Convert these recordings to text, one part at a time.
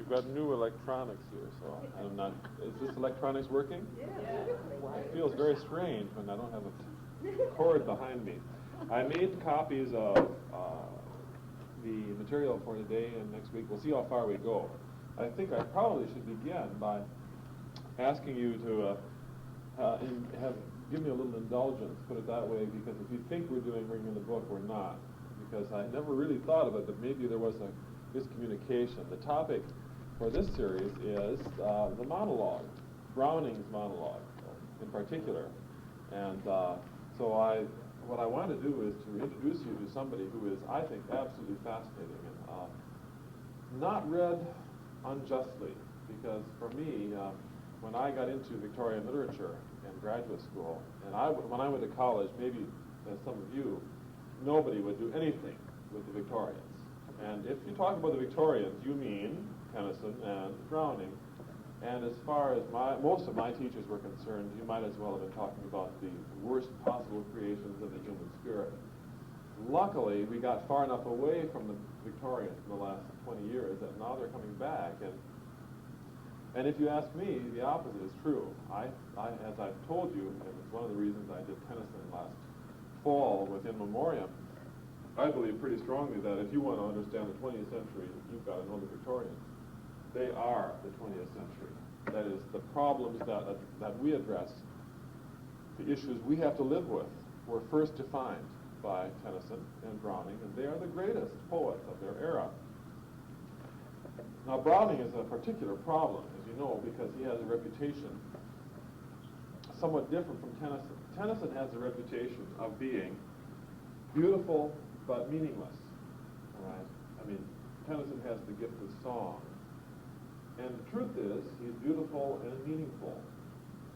we've got new electronics here, so I'm not. Is this electronics working? It feels very strange when I don't have a cord behind me. I made copies of the material for today and next week. We'll see how far we go. I think I probably should begin by asking you to give me a little indulgence, put it that way, because if you think we're bringing the book, we're not. Because I never really thought of it, that maybe there was a miscommunication. The topic for this series is the monologue, Browning's monologue in particular. And what I want to do is to introduce you to somebody who is, I think, absolutely fascinating and not read unjustly, because for me, when I got into Victorian literature in graduate school, and when I went to college, maybe as some of you, nobody would do anything with the Victorians. And if you talk about the Victorians, you mean Tennyson and Browning. And as far as most of my teachers were concerned, you might as well have been talking about the worst possible creations of the human spirit. Luckily, we got far enough away from the Victorians in the last 20 years that now they're coming back. And if you ask me, the opposite is true. As I've told you, and it's one of the reasons I did Tennyson last fall with In Memoriam, I believe pretty strongly that if you want to understand the 20th century, you've got to know the Victorians. They are the 20th century. That is, the problems that we address, the issues we have to live with, were first defined by Tennyson and Browning, and they are the greatest poets of their era. Now, Browning is a particular problem, as you know, because he has a reputation somewhat different from Tennyson. Tennyson has a reputation of being beautiful but meaningless. All right? I mean, Tennyson has the gift of song. And the truth is, he's beautiful and meaningful.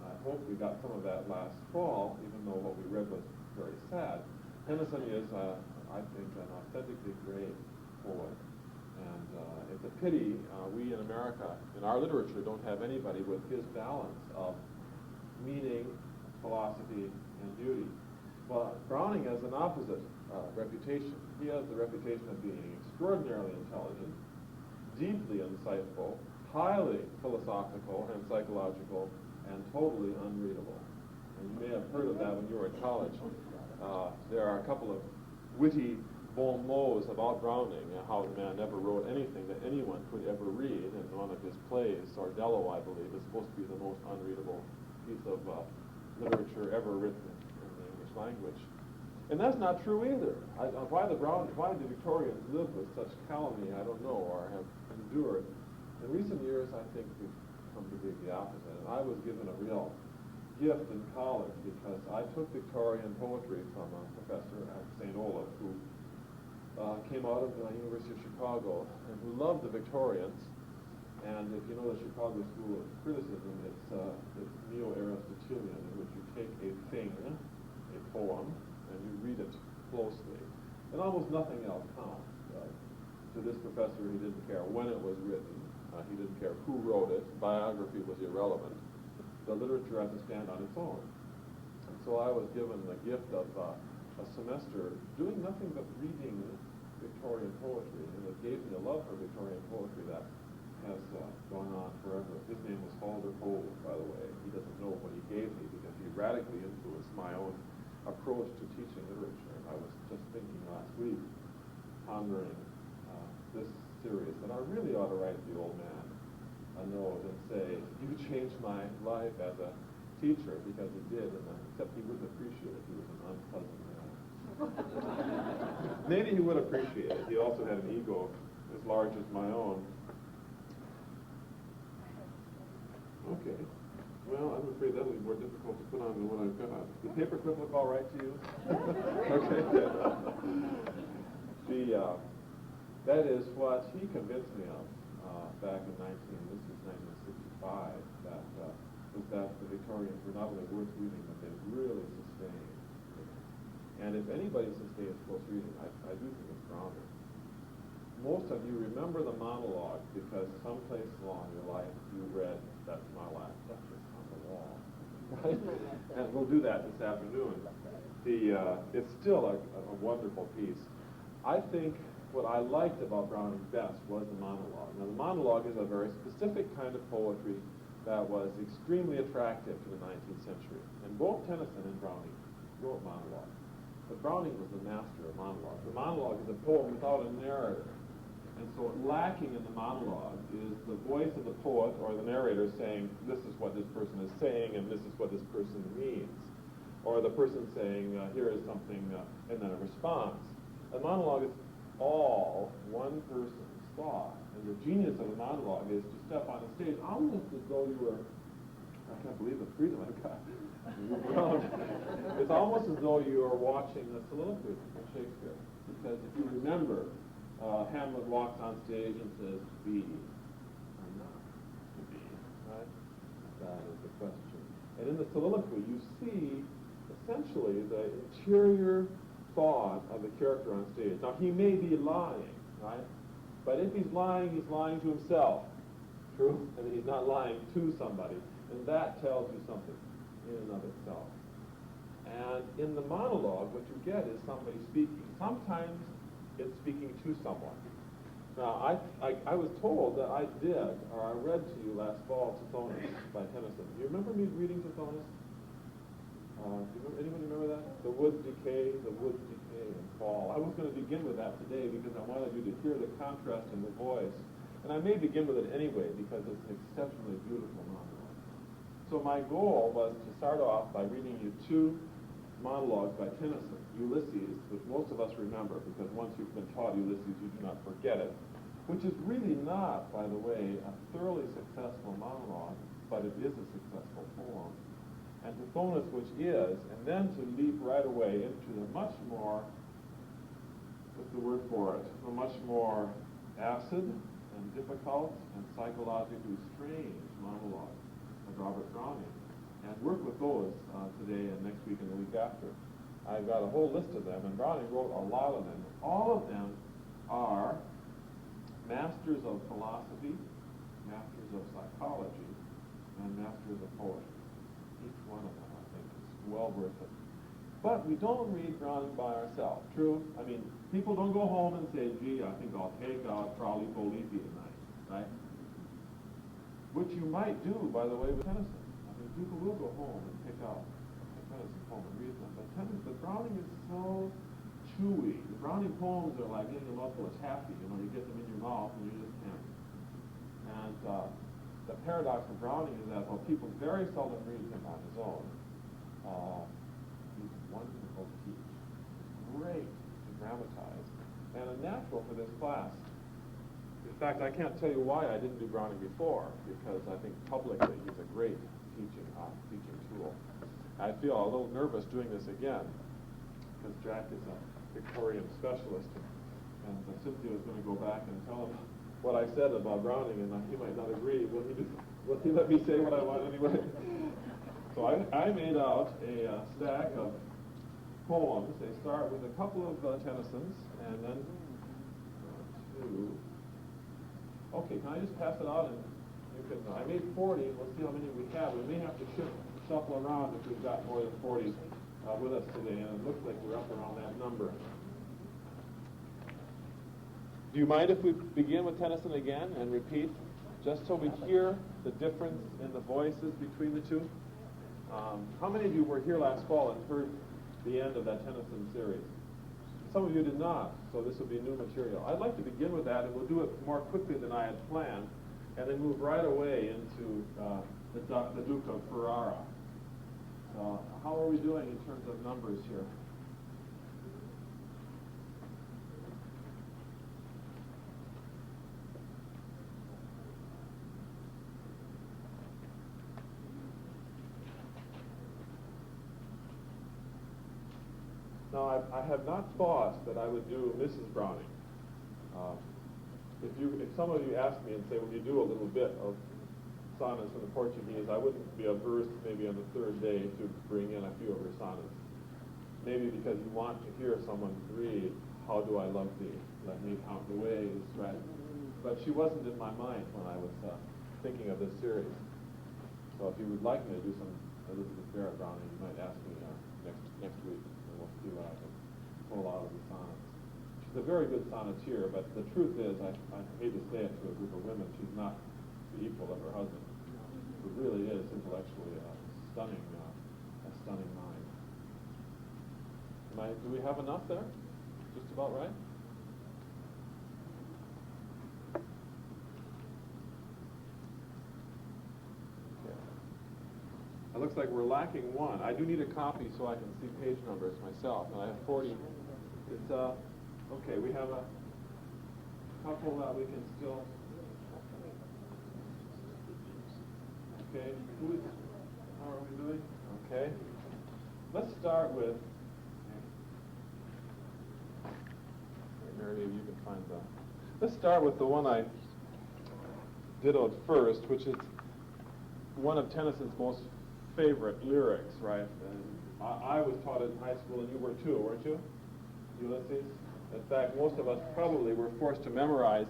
I hope we got some of that last fall, even though what we read was very sad. Tennyson is, I think, an authentically great poet. And it's a pity we in America, in our literature, don't have anybody with his balance of meaning, philosophy, and beauty. Well, Browning has an opposite reputation. He has the reputation of being extraordinarily intelligent, deeply insightful, highly philosophical and psychological, and totally unreadable. And you may have heard of that when you were in college. There are a couple of witty bon mots about Browning, how the man never wrote anything that anyone could ever read, and one of his plays, Sordello, I believe, is supposed to be the most unreadable piece of literature ever written in the English language. And that's not true either. Why the Victorians lived with such calumny, I don't know, or have endured. In recent years, I think we've come to believe the opposite. And I was given a real gift in college because I took Victorian poetry from a professor at St. Olaf who came out of the University of Chicago and who loved the Victorians. And if you know the Chicago School of Criticism, it's neo-Aristotelian, in which you take a thing, a poem, and you read it closely. And almost nothing else counts. To this professor, he didn't care when it was written. He didn't care who wrote it. Biography was irrelevant. The literature had to stand on its own. And so I was given the gift of a semester doing nothing but reading Victorian poetry, and it gave me a love for Victorian poetry that has gone on forever. His name was Culbert, by the way. He doesn't know what he gave me because he radically influenced my own approach to teaching literature. I was just thinking last week, pondering this series, that I really ought to write the old man a note and say, you changed my life as a teacher, because he did, except he wouldn't appreciate it. He was an unpleasant man. Maybe he would appreciate it. He also had an ego as large as my own. Okay. Well, I'm afraid that'll be more difficult to put on than what I've got. The paperclip look all right to you? Okay, good. That is what he convinced me of back in 1965, that the Victorians were not only worth reading, but they really sustained. And if anybody sustains close reading, I do think it's Browning. Most of you remember the monologue because someplace along your life you read, that's my life, that's just on the wall. Right? And we'll do that this afternoon. It's still a wonderful piece. I think what I liked about Browning best was the monologue. Now, the monologue is a very specific kind of poetry that was extremely attractive to the 19th century. And both Tennyson and Browning wrote monologue. But Browning was the master of monologue. The monologue is a poem without a narrator. And so lacking in the monologue is the voice of the poet or the narrator saying, this is what this person is saying and this is what this person means. Or the person saying, here is something, and then a response. A monologue is all one person's thought. And the genius of the monologue is to step on a stage almost as though you were, I can't believe the freedom I've got. It's almost as though you are watching a soliloquy of Shakespeare. Because if you remember, Hamlet walks on stage and says, be or not to be, right? That is the question. And in the soliloquy, you see essentially the interior thought of the character on stage. Now, he may be lying, right? But if he's lying to himself. True? I mean, he's not lying to somebody. And that tells you something in and of itself. And in the monologue, what you get is somebody speaking. Sometimes it's speaking to someone. Now, I was told that I did, or I read to you last fall, Tithonus by Tennyson. Do you remember me reading Tithonus? Anyone remember that? The wood decay and fall. I was going to begin with that today because I wanted you to hear the contrast in the voice. And I may begin with it anyway because it's an exceptionally beautiful monologue. So my goal was to start off by reading you two monologues by Tennyson. Ulysses, which most of us remember because once you've been taught Ulysses, you do not forget it, which is really not, by the way, a thoroughly successful monologue, but it is a successful poem. And Tithonus, which is, and then to leap right away into the much more, what's the word for it, a much more acid and difficult and psychologically strange monologue of Robert Browning. And work with those today and next week and the week after. I've got a whole list of them, and Browning wrote a lot of them. All of them are masters of philosophy, masters of psychology, and masters of poetry. Each one of them, I think, is well worth it. But we don't read Browning by ourselves. True? I mean, people don't go home and say, gee, I think I'll take out Crowley Boliti tonight, right? Which you might do, by the way, with Tennyson. I mean, people will go home and pick out a Tennyson poem and read them. But Browning is so chewy. The Browning poems are like getting a mouthful of taffy. You know, you get them in your mouth and you just can't. And the paradox of Browning is that while people very seldom read him on his own, he's wonderful to teach. He's great to dramatize, and a natural for this class. In fact, I can't tell you why I didn't do Browning before, because I think publicly he's a great teaching tool. I feel a little nervous doing this again, because Jack is a Victorian specialist, and Cynthia is going to go back and tell him what I said about Browning, and he might not agree. Will he let me say what I want anyway? So I made out a stack of poems. They start with a couple of Tennyson's, and then two. Okay, can I just pass it out? And you can. I made 40. We'll see how many we have. We may have to shuffle around if we've got more than 40 with us today, and it looks like we're up around that number. Do you mind if we begin with Tennyson again and repeat, just so we hear the difference in the voices between the two? How many of you were here last fall and heard the end of that Tennyson series? Some of you did not, so this will be new material. I'd like to begin with that, and we'll do it more quickly than I had planned, and then move right away into the Duke of Ferrara. How are we doing in terms of numbers here? Now, I have not thought that I would do Mrs. Browning. If some of you ask me and say, will you do a little bit of sonnets in the Portuguese, I wouldn't be averse maybe on the third day to bring in a few of her sonnets. Maybe because you want to hear someone read, how do I love thee? Let me count the ways, right? But she wasn't in my mind when I was thinking of this series. So if you would like me to do some Elizabeth Barrett Browning, you might ask me next week. We'll see what I can pull out of the sonnets. a very good sonneteer, but the truth is, I hate to say it to a group of women, she's not the equal of her husband, who really is intellectually a stunning mind. Do we have enough there? Just about right? Okay. It looks like we're lacking one. I do need a copy so I can see page numbers myself, and I have 40. It's okay. We have a couple that we can still. Okay. How are we doing? Okay. Let's start with. Mary, maybe you can find that. Let's start with the one I did'd first, which is one of Tennyson's most favorite lyrics, right? And I was taught it in high school, and you were too, weren't you? Ulysses? In fact, most of us probably were forced to memorize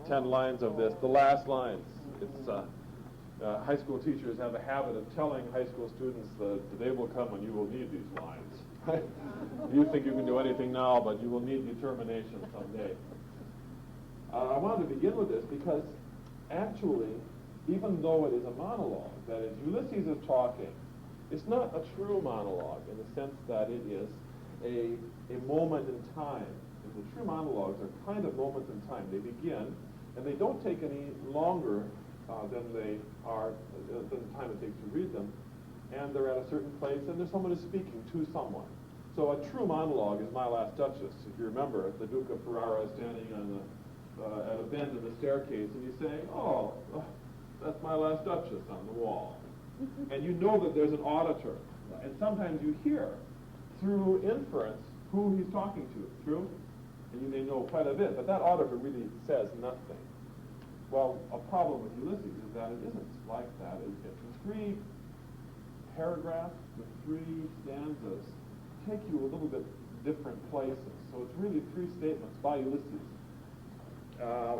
10 lines of this. The last lines. It's high school teachers have a habit of telling high school students that the day will come when you will need these lines. You think you can do anything now, but you will need determination someday. I wanted to begin with this because actually, even though it is a monologue, that is, Ulysses is talking, it's not a true monologue in the sense that it is a moment in time. And the true monologues are kind of moments in time. They begin, and they don't take any longer than the time it takes to read them. And they're at a certain place, and there's someone who's speaking to someone. So a true monologue is My Last Duchess. If you remember, the Duke of Ferrara is standing on at a bend in the staircase, and he's saying, "Oh, that's my last Duchess on the wall." And you know that there's an auditor, and sometimes you hear through inference who he's talking to. True? And you may know quite a bit, but that auditor really says nothing. Well, a problem with Ulysses is that it isn't like that. It's 3 paragraphs with 3 stanzas take you a little bit different places. So it's really 3 statements by Ulysses.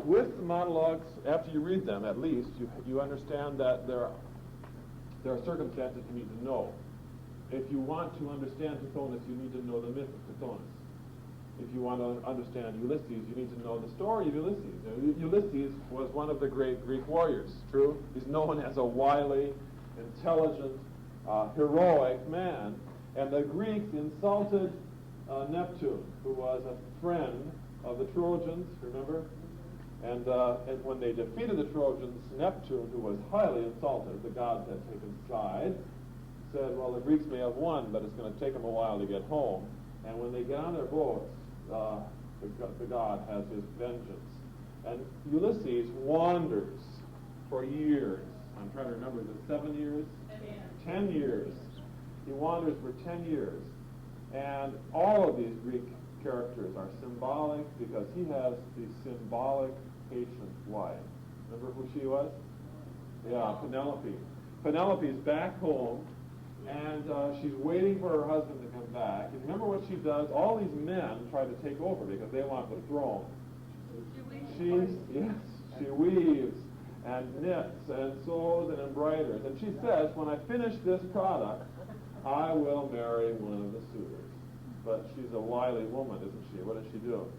With the monologues, after you read them, at least, you understand that there are circumstances you need to know. If you want to understand Tithonus, you need to know the myth of Tithonus. If you want to understand Ulysses, you need to know the story of Ulysses. Ulysses was one of the great Greek warriors, true? He's known as a wily, intelligent, heroic man. And the Greeks insulted Neptune, who was a friend of the Trojans, remember? And when they defeated the Trojans, Neptune, who was highly insulted, the gods had taken side, said, well, the Greeks may have won, but it's going to take them a while to get home. And when they get on their boats, the god has his vengeance. And Ulysses wanders for years. I'm trying to remember, is it 7 years? 10 years. He wanders for 10 years. And all of these Greek characters are symbolic because he has the symbolic patient wife. Remember who she was? Yeah, Penelope. Penelope's back home, and she's waiting for her husband to come back. And remember what she does? All these men try to take over because they want the throne. She weaves and knits and sews and embroiders. And she says, when I finish this product, I will marry one of the suitors. But she's a wily woman, isn't she? What does she do?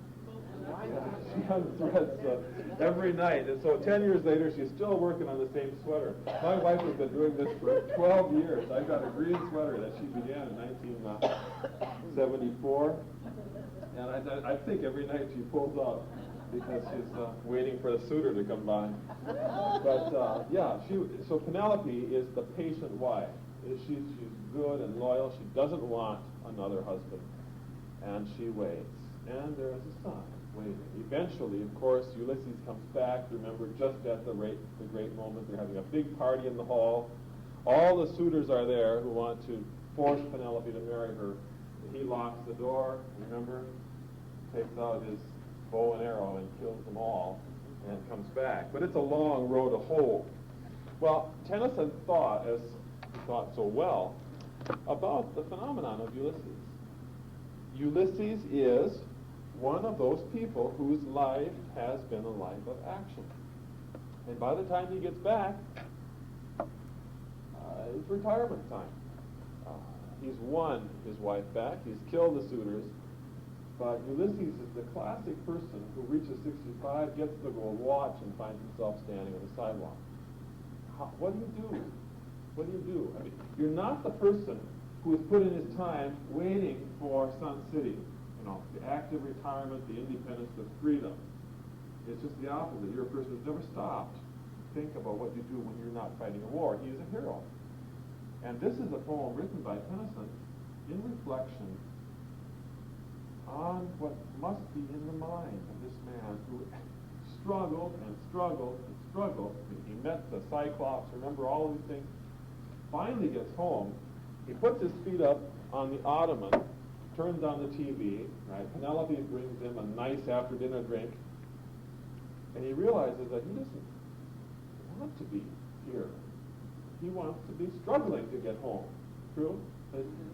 She unthreads every night. And so 10 years later, she's still working on the same sweater. My wife has been doing this for 12 years. I got a green sweater that she began in 1974. And I think every night she pulls up because she's waiting for a suitor to come by. But so Penelope is the patient wife. She's good and loyal. She doesn't want another husband. And she waits. And there is a son waiting. Eventually, of course, Ulysses comes back. Remember, just at the great moment, they're having a big party in the hall. All the suitors are there who want to force Penelope to marry her. He locks the door, remember, takes out his bow and arrow and kills them all, and comes back. But it's a long road to hoe. Well, Tennyson thought, as he thought so well, about the phenomenon of Ulysses. Ulysses is one of those people whose life has been a life of action. And by the time he gets back, it's retirement time. He's won his wife back. He's killed the suitors. But Ulysses is the classic person who reaches 65, gets the gold watch, and finds himself standing on the sidewalk. What do you do? What do you do? I mean, you're not the person who has put in his time waiting for Sun City, the active retirement, the independence, the freedom. It's just the opposite. You're a person who's never stopped to think about what you do when you're not fighting a war. He is a hero. And this is a poem written by Tennyson in reflection on what must be in the mind of this man who struggled and struggled and struggled. He met the Cyclops, remember all these things. Finally gets home. He puts his feet up on the ottoman, turns on the TV, right? Penelope brings him a nice after-dinner drink, and he realizes that he doesn't want to be here. He wants to be struggling to get home. True?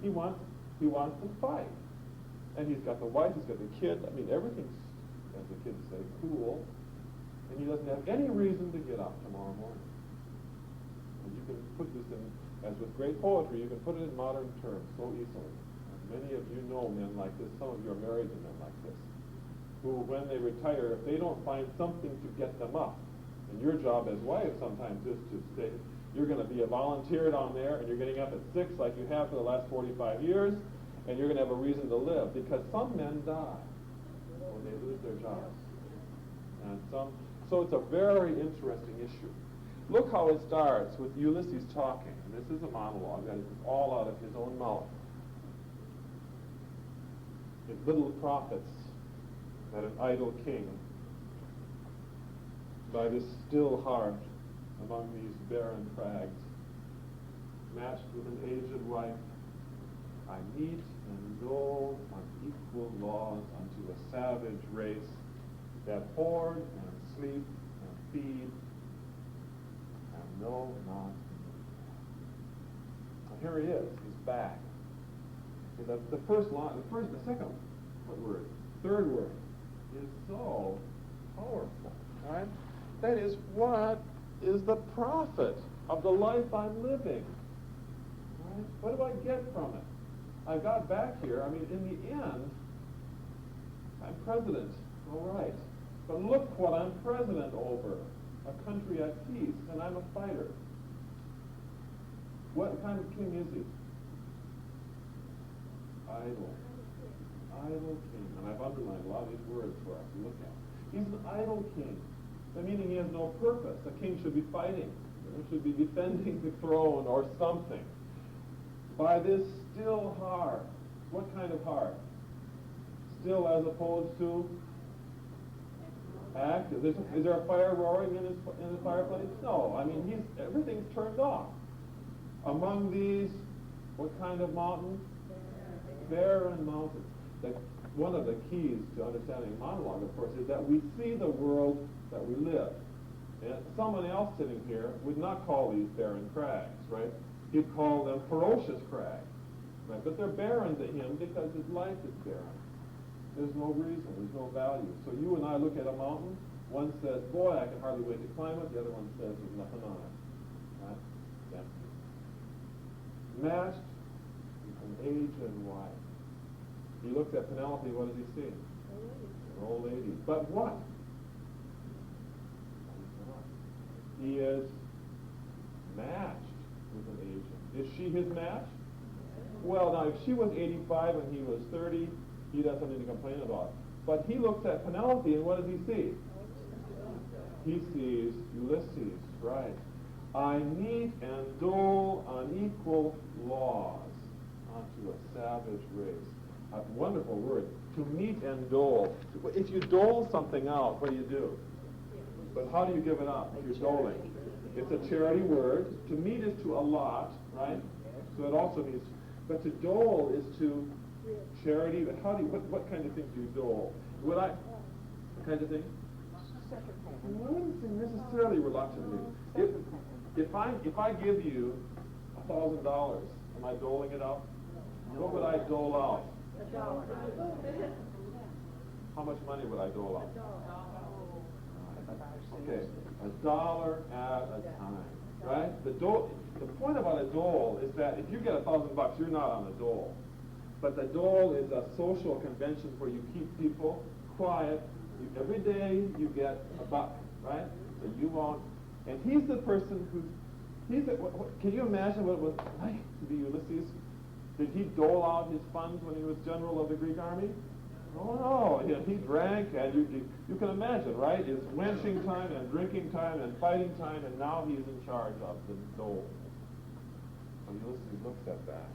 He wants to fight. And he's got the wife, he's got the kid. I mean, everything's, as the kids say, cool. And he doesn't have any reason to get up tomorrow morning. And you can put this in, as with great poetry, you can put it in modern terms so easily. And many of you know men like this. Some of you are married to men like this, who, when they retire, if they don't find something to get them up, and your job as wife sometimes is to say, you're going to be a volunteer down there, and you're getting up at 6 like you have for the last 45 years, and you're going to have a reason to live, because some men die when they lose their jobs. And so it's a very interesting issue. Look how it starts with Ulysses talking. And this is a monologue that is all out of his own mouth. It little profits that an idle king, by this still heart among these barren crags, matched with an aged wife, I meet and dole on equal laws unto a savage race that hoard and sleep and feed and know not. And here he is. He's back. The first line, the second word, third word is so powerful, right? That is, what is the profit of the life I'm living? Right? What do I get from it? I got back here. I mean, in the end, I'm president, all right. But look what I'm president over, a country at peace, and I'm a fighter. What kind of king is he? Idle. Idle king. And I've underlined a lot of these words for us to look at. He's an idle king. That meaning he has no purpose. A king should be fighting. Should be defending the throne or something. By this still heart. What kind of heart? Still as opposed to active. Is there a fire roaring in the fireplace? No. I mean, everything's turned off. Among these, what kind of mountain? Barren mountain. One of the keys to understanding monologue, of course, is that we see the world that we live. And someone else sitting here would not call these barren crags, right? He'd call them ferocious crags, right? But they're barren to him because his life is barren. There's no reason, there's no value. So you and I look at a mountain, one says, boy, I can hardly wait to climb it, the other one says, there's nothing on it, right? Empty. Matched with an aged wife. He looks at Penelope, what does he see? An old lady. But what? He is matched with an agent. Is she his match? Well, now, if she was 85 and he was 30, he'd have something to complain about. But he looks at Penelope, and what does he see? He sees Ulysses, right. I meet and dole on equal laws unto a savage race. A wonderful word. To meet and dole. If you dole something out, what do? But how do you give it up if you're doling? It's a charity word. To meet is to allot, right? So it also means, but to dole is to charity. But how do you, what kind of thing do you dole? What kind of thing? I wouldn't say necessarily reluctantly. If I give you $1,000, am I doling it out? What would I dole out? How much money would I dole out? Okay, $1 at a time, right? The point about a dole is that if you get $1,000, you're not on a dole. But the dole is a social convention where you keep people quiet. Every day you get a buck, right? So you won't. And he's the person who's. Can you imagine what it was like to be Ulysses? Did he dole out his funds when he was general of the Greek army? Oh no, he drank, and you can imagine, right? It's wenching time and drinking time and fighting time, and now he's in charge of the dole. So Ulysses looks at that.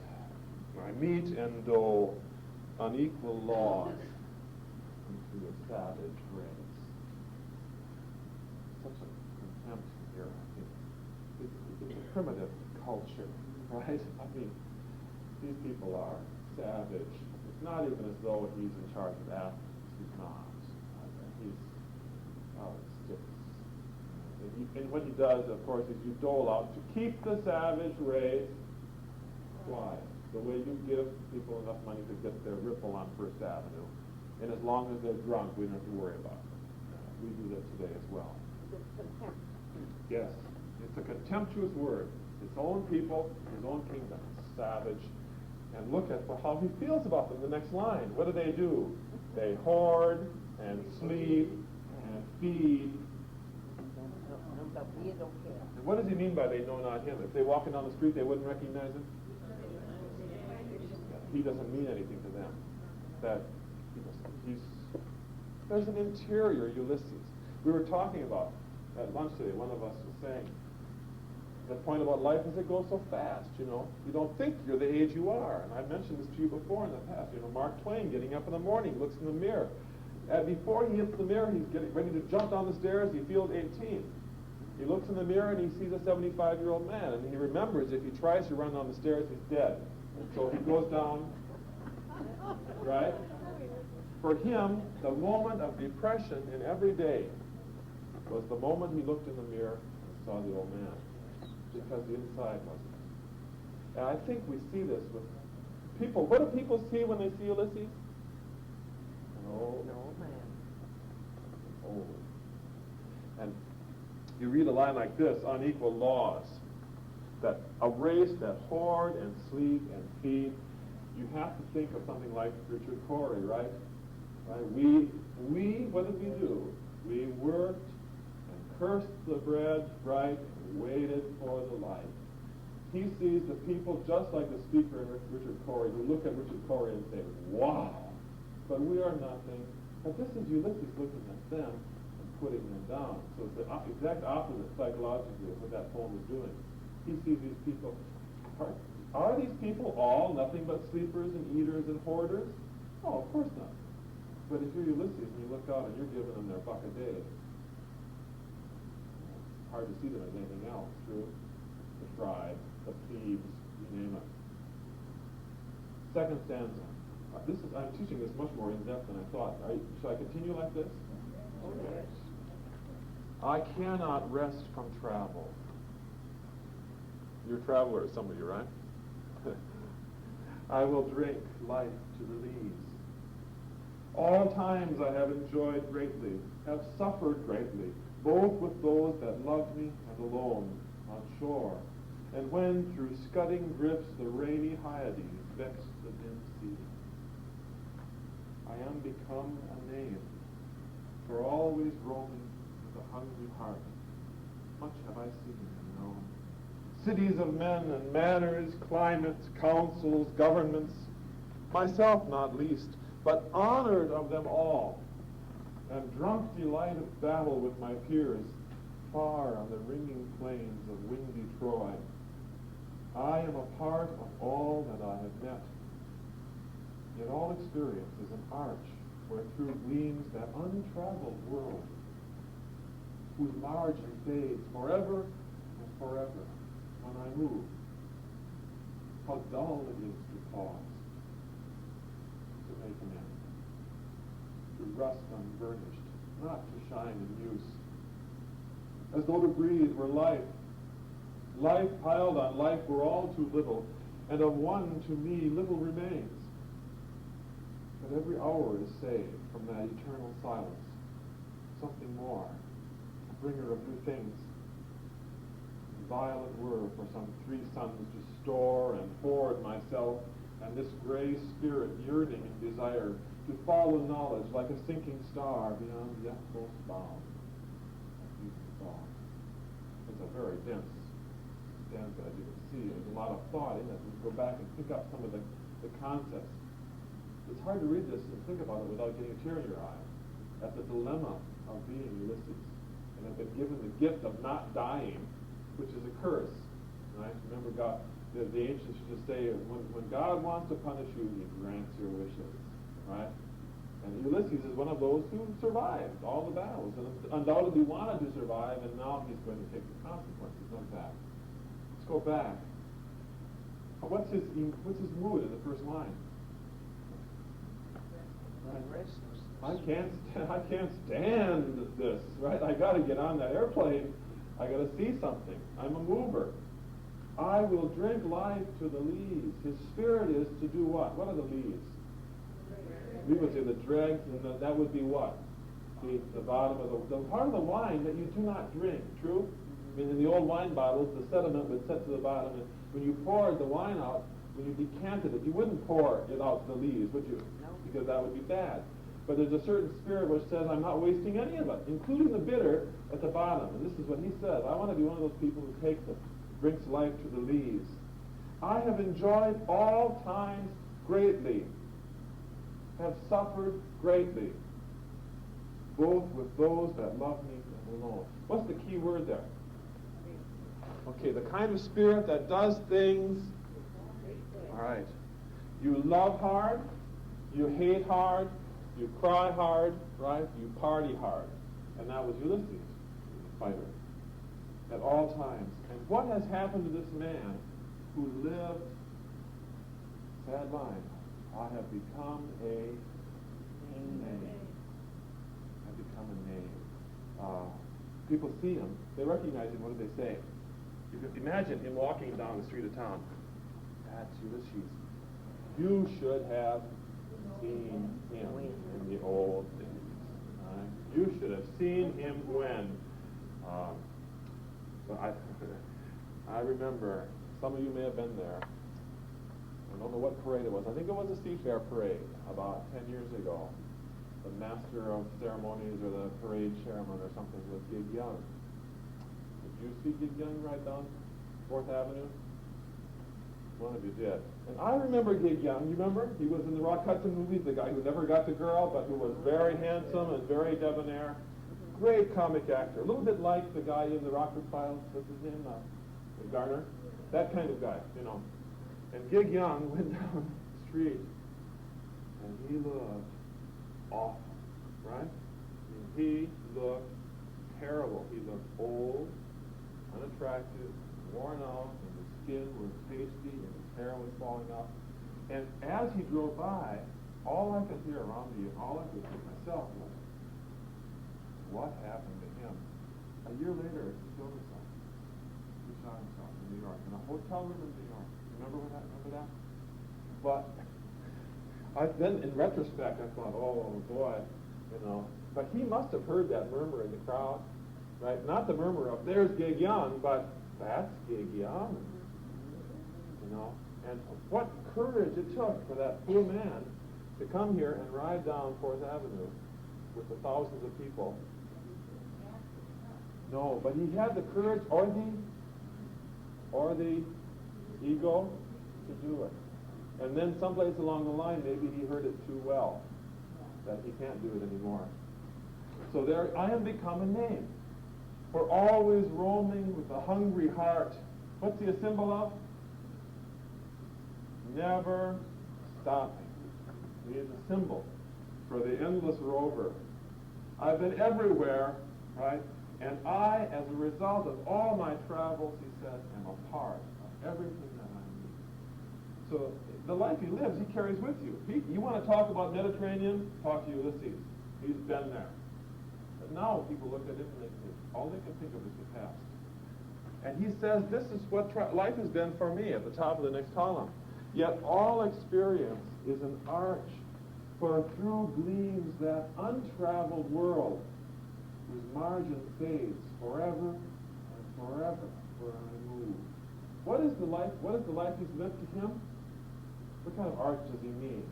I meet and dole unequal laws into a savage race. Such a contempt here. It's a primitive culture, right? I mean, these people are savage. It's not even as though he's in charge of Athens. He's not. And what he does, of course, is you dole out to keep the savage race quiet. The way you give people enough money to get their ripple on First Avenue. And as long as they're drunk, we don't have to worry about them. We do that today as well. Yes. It's a contemptuous word. His own people, his own kingdom. Savage. And look at how he feels about them. The next line. What do? They hoard and sleep and feed. And what does he mean by they know not him? If they walking down the street, they wouldn't recognize him? He doesn't mean anything to them. That there's an interior Ulysses. We were talking about at lunch today. One of us was saying the point about life is it goes so fast. You don't think you're the age you are. And I've mentioned this to you before in the past. Mark Twain getting up in the morning, looks in the mirror. Before he hits the mirror, he's getting ready to jump down the stairs. He feels 18. He looks in the mirror and he sees a 75-year-old man, and he remembers if he tries to run down the stairs, he's dead. So he goes down, right? For him, the moment of depression in every day was the moment he looked in the mirror and saw the old man, because the inside wasn't. And I think we see this with people. What do people see when they see Ulysses? An old man. Old. And you read a line like this, unequal laws. That a race that hoard and sleep and feed, you have to think of something like Richard Cory, right? We what did we do? We worked and cursed the bread, right, and waited for the light. He sees the people just like the speaker in Richard Cory, who look at Richard Cory and say, wow, but we are nothing. But this is Ulysses looking at them and putting them down. So it's the exact opposite psychologically of what that poem is doing. He sees these people. Are these people all nothing but sleepers and eaters and hoarders? Oh, of course not. But if you're Ulysses and you look out and you're giving them their buck a day, it's hard to see them as anything else, true? The tribe, the plebes, you name it. Second stanza. I'm teaching this much more in depth than I thought. Should I continue like this? Okay. I cannot rest from travel. You're travelers, some of you, right? I will drink life to release. All times I have enjoyed greatly, have suffered greatly, both with those that loved me and alone on shore, and when through scudding drifts the rainy Hyades vexed the dim sea. I am become a name, for always roaming with a hungry heart. Much have I seen and known. Cities of men and manners, climates, councils, governments, myself not least, but honored of them all, and drunk delight of battle with my peers, far on the ringing plains of windy Troy. I am a part of all that I have met, yet all experience is an arch wherethrough gleams that untraveled world, whose margin fades forever and forever when I move. How dull it is to pause, to make an end, to rust unburnished, not to shine in use, as though to breathe were life. Life piled on life were all too little, and of one to me little remains. But every hour is saved from that eternal silence, something more, a bringer of new things. Vile it were for some 3 suns to store and hoard myself and this gray spirit yearning and desire to follow knowledge like a sinking star beyond the utmost bound. It's a very dense stanza, as you can see. There's a lot of thought in it. You go back and pick up some of the concepts. It's hard to read this and think about it without getting a tear in your eye at the dilemma of being Ulysses and have been given the gift of not dying, which is a curse. Right? Remember, God, the ancients used to say, when God wants to punish you, He grants your wishes. Right? And Ulysses is one of those who survived all the battles and undoubtedly wanted to survive, and now he's going to take the consequences of that. Let's go back. What's his mood in the first line? I can't stand this, right? I got to get on that airplane. I got to see something. I'm a mover. I will drink life to the lees. His spirit is to do what? What are the lees? We would say the dregs, and that would be what? The bottom of the part of the wine that you do not drink. True? I mean, in the old wine bottles, the sediment would set to the bottom, and when you poured the wine out, when you decanted it, you wouldn't pour it out to the lees, would you? No. Because that would be bad. But there's a certain spirit which says, I'm not wasting any of it, including the bitter at the bottom. And this is what he says. I want to be one of those people who drinks life to the lees. I have enjoyed all times greatly, have suffered greatly, both with those that love me and alone. What's the key word there? Okay, the kind of spirit that does things. All right. You love hard, you hate hard, you cry hard, right? You party hard. And that was Ulysses, the fighter, at all times. And what has happened to this man who lived, sad line, I have become a name. I've become a name. People see him, they recognize him, what do they say? You can imagine him walking down the street of town. That's Ulysses. You should have seen him in the old days. You should have seen him when. I remember, some of you may have been there. I don't know what parade it was. I think it was a seafair parade about 10 years ago. The master of ceremonies or the parade chairman or something was Gig Young. Did you see Gig Young right down 4th Avenue? One of you did. And I remember Gig Young. You remember? He was in the Rock Hudson movies, the guy who never got the girl, but who was very handsome and very debonair. Great comic actor. A little bit like the guy in the Rockford Files. What's his name? Garner. That kind of guy, you know. And Gig Young went down the street, and he looked awful, right? I mean, he looked terrible. He looked old, unattractive, worn out, and his skin was pasty, and his hair was falling out. And as he drove by, all I could hear around me, all I could hear myself was, what happened to him? A year later, he killed himself. He shot himself in New York, in a hotel room in New York. Remember that? But then, in retrospect, I thought, oh boy, you know. But he must have heard that murmur in the crowd, right? Not the murmur of "There's Gig Young," but "That's Gig Young," you know. And what courage it took for that poor man to come here and ride down 4th Avenue with the thousands of people. No, but he had the courage or the ego to do it. And then someplace along the line, maybe he heard it too well, that he can't do it anymore. So there, I have become a name. For always roaming with a hungry heart. What's he a symbol of? Never stopping. He is a symbol for the endless rover. I've been everywhere, right? And I, as a result of all my travels, he said, am a part of everything that I need. So the life he lives, he carries with you. You want to talk about Mediterranean? Talk to Ulysses. He's been there. But now people look at him and all they can think of is the past. And he says, this is what life has been for me at the top of the next column. Yet all experience is an arch, for through gleams that untraveled world, whose margin fades forever and forever where I move. What is the life he's lived to him? What kind of arch does he mean?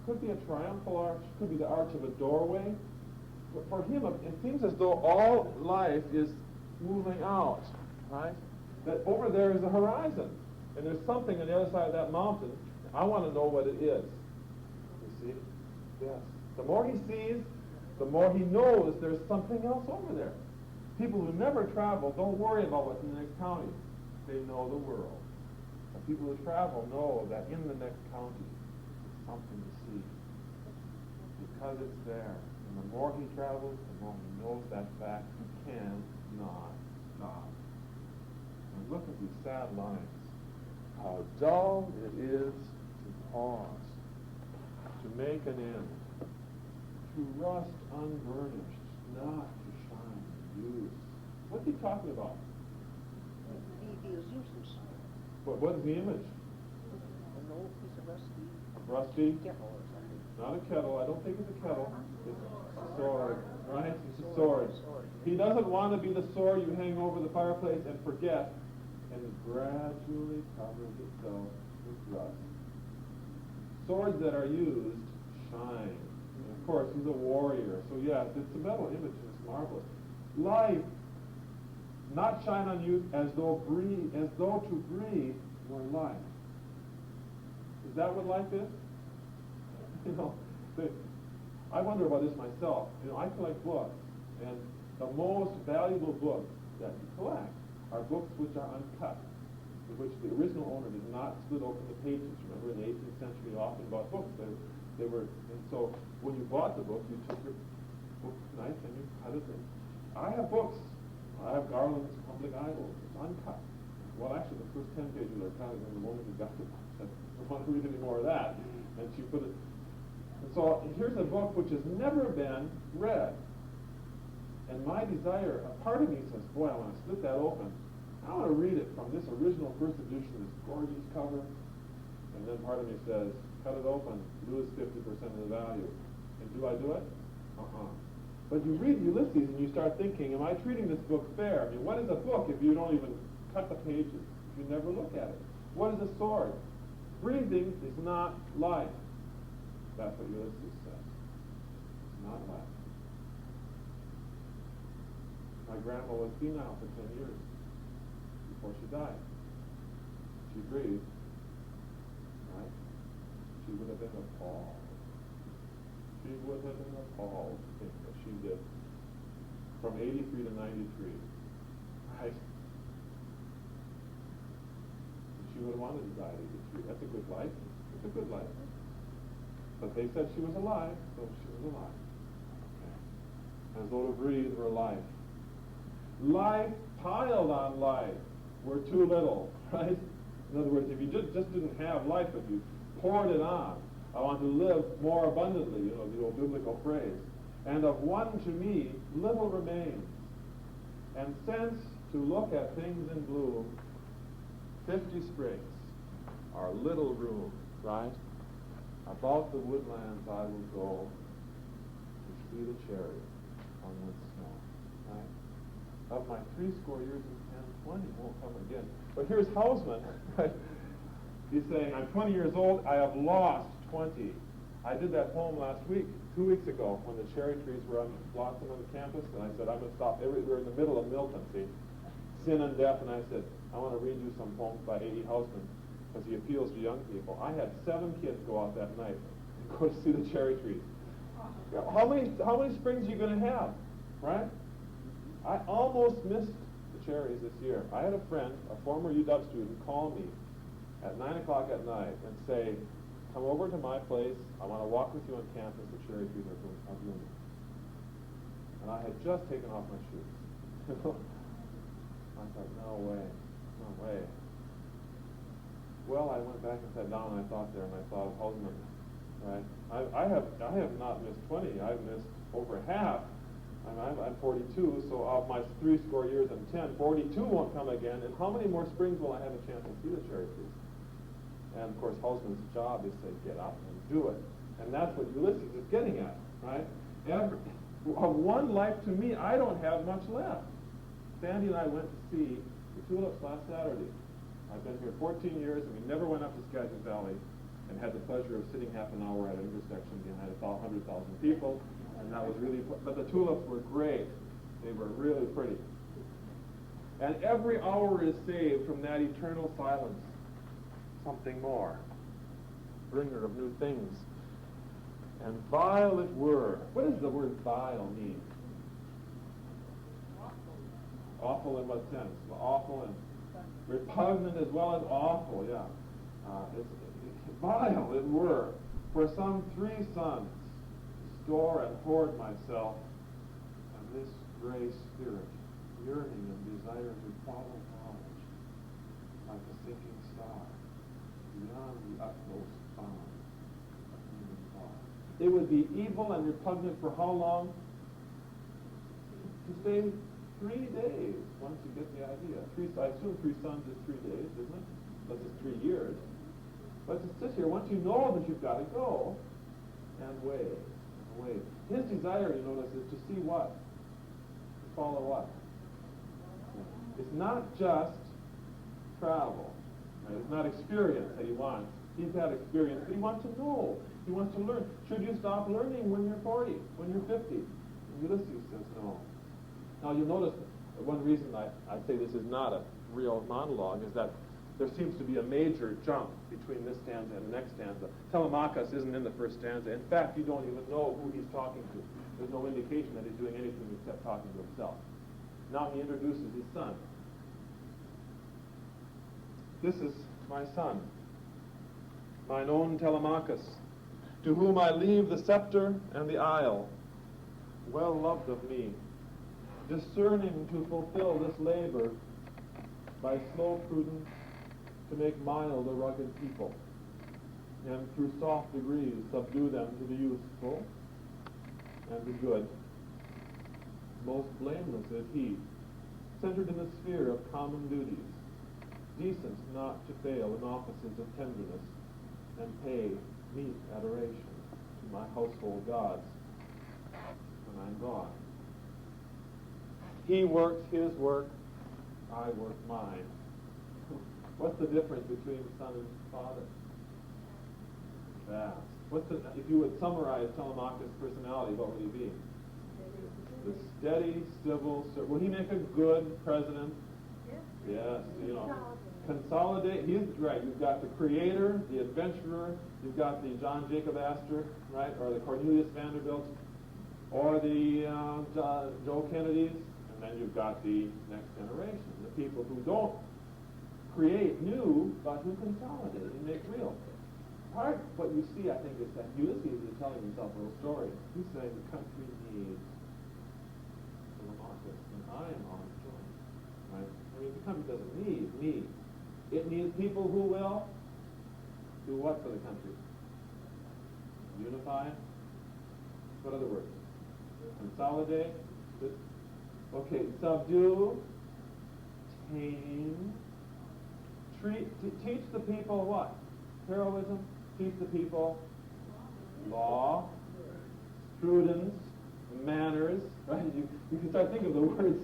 Could be a triumphal arch, could be the arch of a doorway. But for him, it seems as though all life is moving out, right? That over there is a horizon, and there's something on the other side of that mountain. I want to know what it is. You see? Yes. The more he sees, the more he knows there's something else over there. People who never travel don't worry about what's in the next county. They know the world. The people who travel know that in the next county is something to see. Because it's there. And the more he travels, the more he knows that fact. He cannot stop. And look at these sad lines. How dull it is to pause, to make an end, to rust unburnished, not to shine in use. What's he talking about? He is useless. What is the image? An old piece of rusty Rusty? kettle or something. Not a kettle. I don't think it's a kettle. It's a sword, right? It's a sword. He doesn't want to be the sword you hang over the fireplace and forget, and it gradually covers itself with rust. Swords that are used shine. And of course, he's a warrior. So yes, it's a metal image and it's marvelous. Life, not shine on you as though to breathe were life. Is that what life is? You know, I wonder about this myself. You know, I collect books, and the most valuable books that you collect are books which are uncut, in which the original owner did not split open the pages. Remember, in the 18th century, you often bought books. They were, and so when you bought the book, you took your book knife and you cut it. And I have books. I have Garland's Public Idols. It's uncut. Well, actually, the first 10 pages are cut, and then the woman who got the book said, I don't want to read any more of that. And she put it. And so here's a book which has never been read. And my desire, a part of me says, boy, I want to split that open. I want to read it from this original first edition, this gorgeous cover. And then part of me says, cut it open, lose 50% of the value. And do I do it? But you read Ulysses and you start thinking, am I treating this book fair? I mean, what is a book if you don't even cut the pages, if you never look at it? What is a sword? Breathing is not life. That's what Ulysses says. It's not life. My grandma was senile for 10 years before she died. She breathed, right? She would have been appalled. She would have been appalled to think that she did from 83 to 93, right? She would have wanted to die at 83. That's a good life. It's a good life. But they said she was alive, so she was alive. Okay. As though to breathe were life. Life piled on life were too little, right? In other words, if you just didn't have life, but you poured it on, I want to live more abundantly, you know, the old biblical phrase. And of one to me, little remains. And since to look at things in bloom, 50 springs are little room, right? About the woodlands I will go to see the cherry on the snow, right? Of my 80 years and 20 won't come again. But here's Hausman, right? He's saying, I'm 20 years old, I have lost 20. I did that poem last week, 2 weeks ago, when the cherry trees were on blossom on the campus, and I said, I'm going to stop. We were in the middle of Milton, see, Sin and Death, and I said, I want to read you some poems by A.E. Hausman, because he appeals to young people. I had 7 kids go out that night and go to see the cherry trees. How many springs are you going to have, right? I almost missed the cherries this year. I had a friend, a former UW student, call me at 9 o'clock at night and say, come over to my place. I want to walk with you on campus. The cherry trees are blooming. And I had just taken off my shoes. I thought, no way. Well, I went back and sat down and I thought there, and I thought of Hausman, right? I have not missed 20. I've missed over half. I'm 42, so of my 80 years and 10, 42 won't come again. And how many more springs will I have a chance to see the cherry trees? And of course, Hausman's job is to get out and do it. And that's what Ulysses is getting at, right? Of one life to me, I don't have much left. Sandy and I went to see the tulips last Saturday. I've been here 14 years, and we never went up to Skagit Valley and had the pleasure of sitting half an hour at an intersection behind 100,000 people, and that was really, but the tulips were great. They were really pretty. And every hour is saved from that eternal silence. Something more. Bringer of new things. And vile it were. What does the word vile mean? Awful in what sense? Well, awful and repugnant as well as awful, yeah. It's vile it were for some 3 sons to store and hoard myself, and this gray spirit, yearning and desire to follow knowledge, like a sinking star, beyond the utmost bound of human thought. It would be evil and repugnant for how long? To stay 3 days, once you get the idea. I assume 3 sons is 3 days, isn't it? Unless it's 3 years. But to sit here, once you know that you've got to go, and wait, and wait. His desire, you notice, is to see what? To follow what? It's not just travel. Right? It's not experience that he wants. He's had experience, but he wants to know. He wants to learn. Should you stop learning when you're 40, when you're 50? And Ulysses says no. Now you'll notice one reason I say this is not a real monologue is that there seems to be a major jump between this stanza and the next stanza. Telemachus isn't in the first stanza. In fact, you don't even know who he's talking to. There's no indication that he's doing anything except talking to himself. Now he introduces his son. This is my son, mine own Telemachus, to whom I leave the scepter and the isle, well loved of me, discerning to fulfill this labor by slow prudence to make mild a rugged people, and through soft degrees subdue them to the useful and the good. Most blameless is he, centered in the sphere of common duties, decent not to fail in offices of tenderness, and pay meet adoration to my household gods when I'm gone. He works his work, I work mine. What's the difference between son and father? Vast. If you would summarize Telemachus' personality, what would he be? The steady, civil, will he make a good president? Yes, consolidate. He's right. You've got the creator, the adventurer. You've got the John Jacob Astor, right, or the Cornelius Vanderbilt, or the Joe Kennedys, and then you've got the next generation, the people who don't create new, but who consolidate and make real. Part of what you see, I think, is that Ulysses is telling himself a little story. He's saying the country needs Telemachus, and I am on its joint. Right? I mean, the country doesn't need me. It needs people who will do what for the country? Unify. What other words? Consolidate. Okay, subdue, tame, teach the people what? Heroism. Teach the people law, prudence, manners. Right? You can start thinking of the words.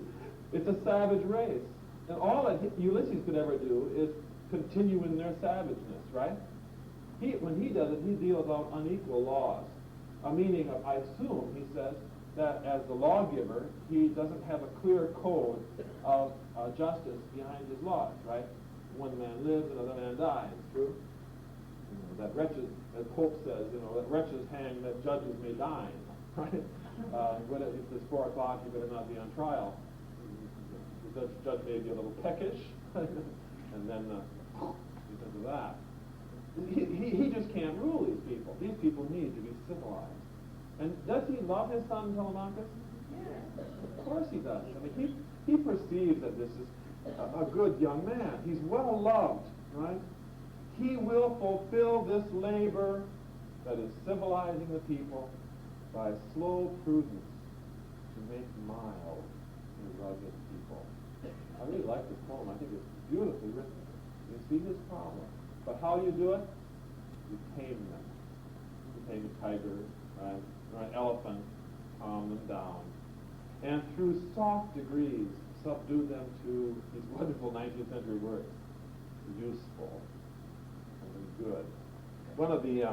It's a savage race. And all that Ulysses could ever do is continue in their savageness, right? When he does it, he deals out unequal laws. A meaning of, I assume, he says, that as the lawgiver, he doesn't have a clear code of justice behind his laws, right? One man lives, another man dies, true? That wretches, as Pope says, that wretches hang, that judges may dine, right? If it's 4 o'clock, you better not be on trial. The judge may be a little peckish, and then because of that. He just can't rule these people. These people need to be civilized. And does he love his son Telemachus? Yes. Of course he does. I mean, he perceives that this is a good young man. He's well loved, right? He will fulfill this labor that is civilizing the people by slow prudence to make mild the rugged people. I really like this poem. I think it's beautifully written. You see his problem. But how do you do it? You tame them. You tame a tiger, right? Or an elephant, calm them down. And through soft degrees, subdue them to these wonderful 19th century words. useful, and good. One of the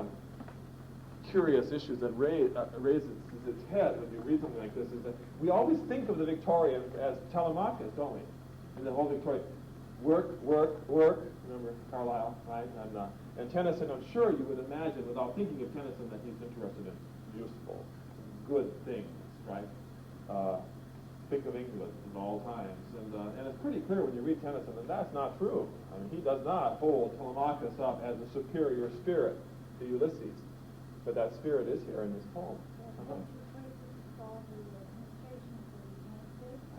curious issues that raises its head when you read something like this is that we always think of the Victorians as Telemachus, don't we? And the whole Victorian, work, work, work. Remember Carlyle, right? And Tennyson, I'm sure you would imagine, without thinking of Tennyson, that he's interested in useful, good things, right? Think of England in all times. And it's pretty clear when you read Tennyson that that's not true. I mean, he does not hold Telemachus up as a superior spirit to Ulysses. But that spirit is here in this poem. Uh-huh.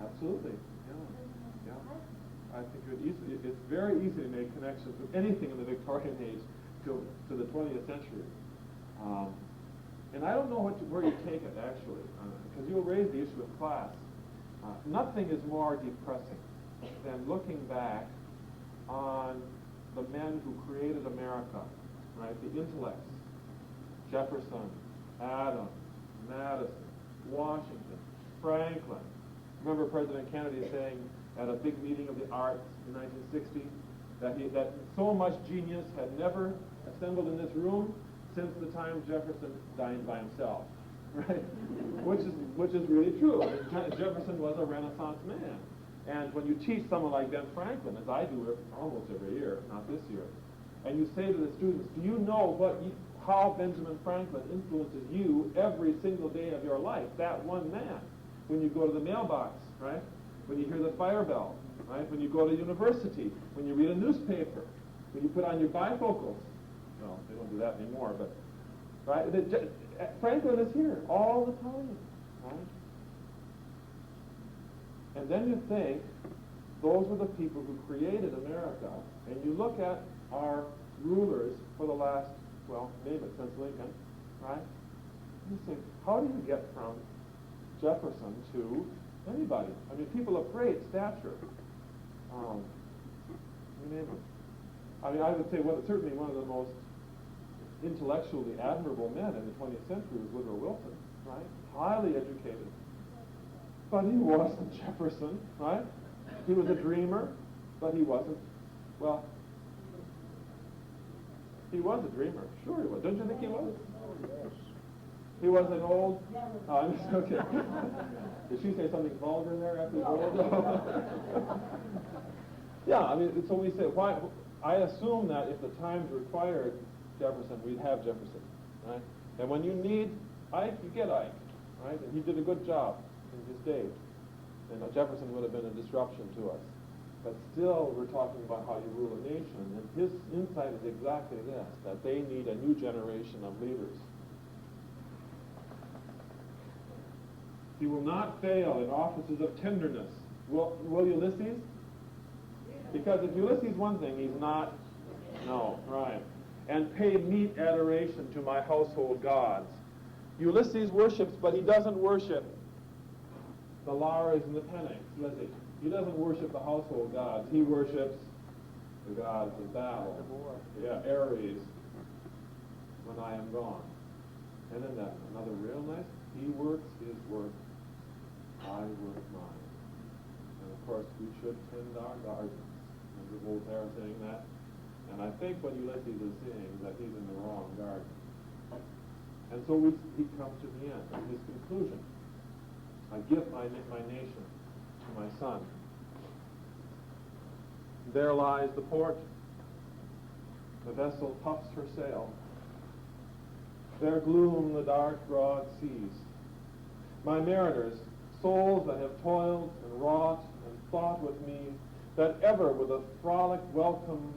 Absolutely. Yeah. I think it's very easy to make connections with anything in the Victorian age to the 20th century. And I don't know where you take it, actually, because you'll raise the issue of class. Nothing is more depressing than looking back on the men who created America, right? The intellects. Jefferson, Adams, Madison, Washington, Franklin. Remember President Kennedy saying at a big meeting of the arts in 1960 that so much genius had never assembled in this room since the time Jefferson dined by himself, right? which is really true. Jefferson was a Renaissance man. And when you teach someone like Ben Franklin, as I do almost every year, not this year, and you say to the students, do you know how Benjamin Franklin influences you every single day of your life, that one man? When you go to the mailbox, right? When you hear the fire bell, right? When you go to university, when you read a newspaper, when you put on your bifocals. Well, they don't do that anymore, but, right? Franklin is here all the time, right? And then you think, those were the people who created America, and you look at our rulers for the last, well, name it, since Lincoln, right? You think, how do you get from Jefferson to anybody? I mean, people of great stature. You name it. I mean, I would say certainly one of the most intellectually admirable men in the 20th century was Woodrow Wilson, right? Highly educated. But he wasn't Jefferson, right? He was a dreamer, but he wasn't, well, he was a dreamer. Sure he was. Don't you think he was? He was an old... Oh, I'm just, okay. Did she say something vulgar there after old? Yeah, I mean, so we say, why... I assume that if the times required Jefferson, we'd have Jefferson, right? And when you need Ike, you get Ike, right? And he did a good job in his day. And Jefferson would have been a disruption to us. But still, we're talking about how you rule a nation, and his insight is exactly this, that they need a new generation of leaders. He will not fail in offices of tenderness. Will Ulysses? Because if Ulysses is one thing, he's not. No, right. And pay meet adoration to my household gods. Ulysses worships, but he doesn't worship the Lares and the Penates, does he? He doesn't worship the household gods. He worships the gods of battle. Yeah, Ares, when I am gone. And then another real nice, he works his work, I work mine. And of course, we should tend our gardens. Remember Voltaire saying that? And I think what Ulysses is saying is that he's in the wrong garden. And so he comes to the end, of his conclusion. I give my nation to my son. There lies the port. The vessel puffs her sail. There gloom the dark, broad seas. My mariners, souls that have toiled and wrought and thought with me, that ever with a frolic welcome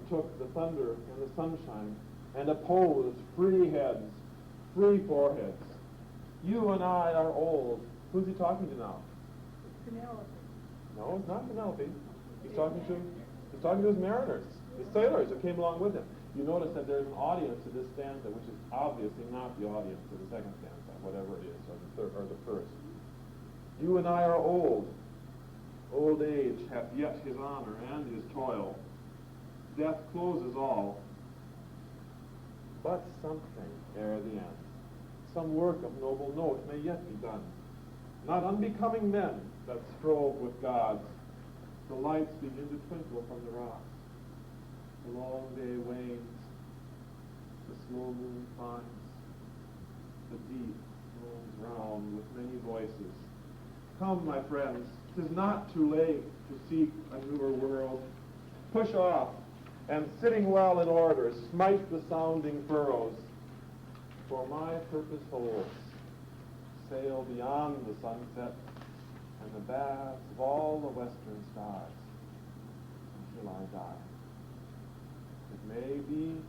took the thunder and the sunshine, and opposed free heads, free foreheads. You and I are old. Who's he talking to now? Penelope. No, it's not Penelope. He's talking to his mariners, his sailors who came along with him. You notice that there's an audience to this stanza, which is obviously not the audience to the second stanza, whatever it is, or the first. You and I are old. Old age hath yet his honor and his toil. Death closes all. But something ere the end. Some work of noble note may yet be done. Not unbecoming men that strove with gods, The lights begin to twinkle from the rocks. The long day wanes. The slow moon finds. The deep moves round with many voices. Come, my friends, 'tis not too late to seek a newer world. Push off, and sitting well in order, smite the sounding furrows. For my purpose holds, sail beyond the sunset and the baths of all the western stars until I die. It may be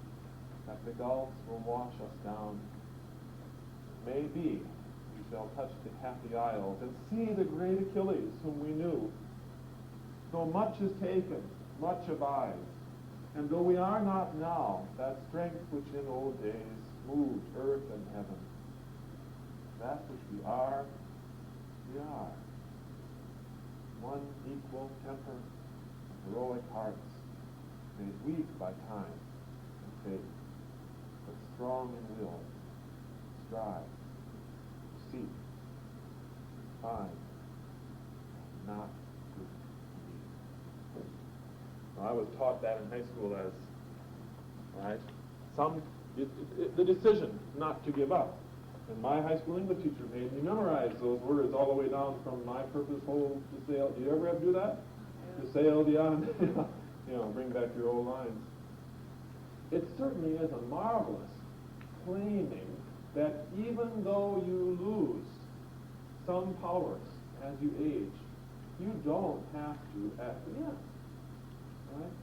that the gulfs will wash us down. It may be we shall touch the happy isles and see the great Achilles whom we knew. Though much is taken, much abides, and though we are not now that strength which in old days moved earth and heaven, that which we are. One equal temper, heroic hearts, made weak by time and fate, but strong in will, strive, seek, find, not good to be. Now, I was taught that in high school as, right, the decision not to give up. And my high school English teacher made me memorize those words all the way down from my purpose holds to sail. Do you ever have to do that? Yeah. To sail beyond, bring back your old lines. It certainly is a marvelous claiming that even though you lose some powers as you age, you don't have to acquiesce. Right?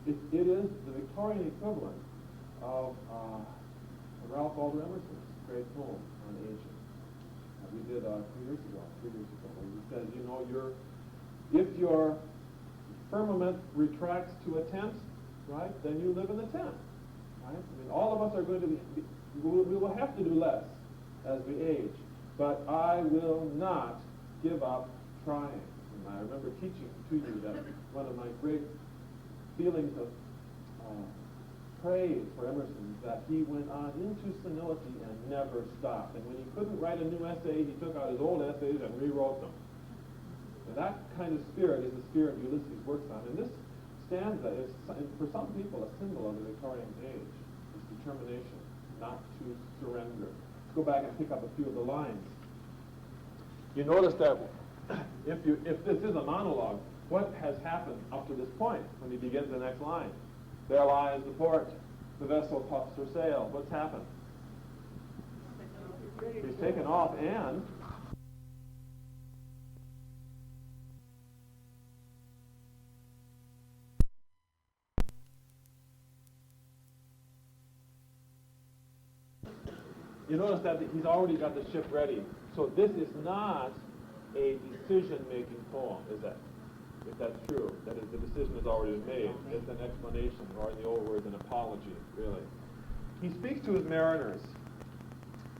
It is the Victorian equivalent of Ralph Waldo Emerson's great poem on aging that we did 3 years ago. Where he says, if your firmament retracts to a tent, right, then you live in the tent. Right? I mean, all of us are going to we will have to do less as we age, but I will not give up trying. And I remember teaching to you that one of my great feelings of praise for Emerson is that he went on into senility and never stopped. And when he couldn't write a new essay, he took out his old essays and rewrote them. And that kind of spirit is the spirit Ulysses works on. And this stanza is, for some people, a symbol of the Victorian age. It's determination not to surrender. Let's go back and pick up a few of the lines. You notice that if this is a monologue, what has happened up to this point when he begins the next line? There lies the port. The vessel puffs her sail. What's happened? He's taken off, and you notice that he's already got the ship ready. So this is not a decision-making poem, is that? If that's true, that is, the decision has already been made. It's an explanation, or in the old words, an apology, really. He speaks to his mariners.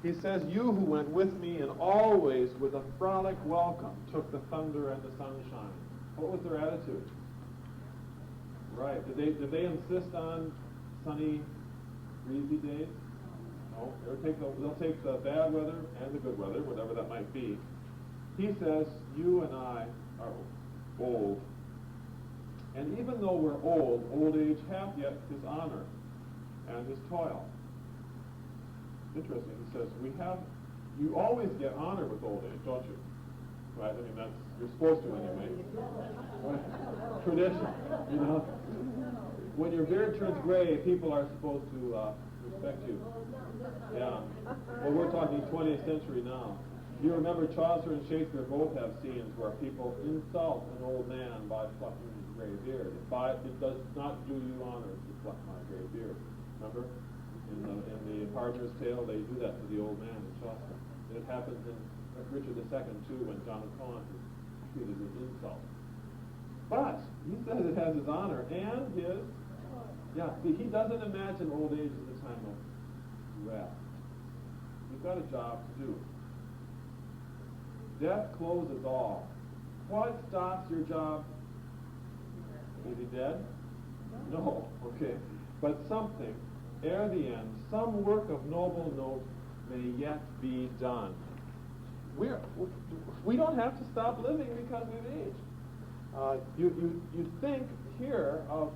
He says, you who went with me and always with a frolic welcome took the thunder and the sunshine. What was their attitude? Right. Did they insist on sunny, breezy days? No. They'll take the bad weather and the good weather, whatever that might be. He says, you and I are old. And even though we're old age hath yet his honor and his toil. Interesting, he says, you always get honor with old age, don't you? Right? I mean, you're supposed to anyway. Right? Tradition, When your beard turns gray, people are supposed to respect you. Yeah. Well, we're talking 20th century now. You remember Chaucer and Shakespeare both have scenes where people insult an old man by plucking his gray beard. It does not do you honor to pluck my gray beard. Remember? In the Partner's Tale, they do that to the old man in Chaucer. And it happens in Richard II, too, when John of Gaunt is treated as insult. But he says it has his honor and his... Yeah, see, he doesn't imagine old age as a time of rest. You've got a job to do. Death closes all. What stops your job? Is he dead? No. Okay. But something, ere the end, some work of noble note may yet be done. We don't have to stop living because we've aged. You think here of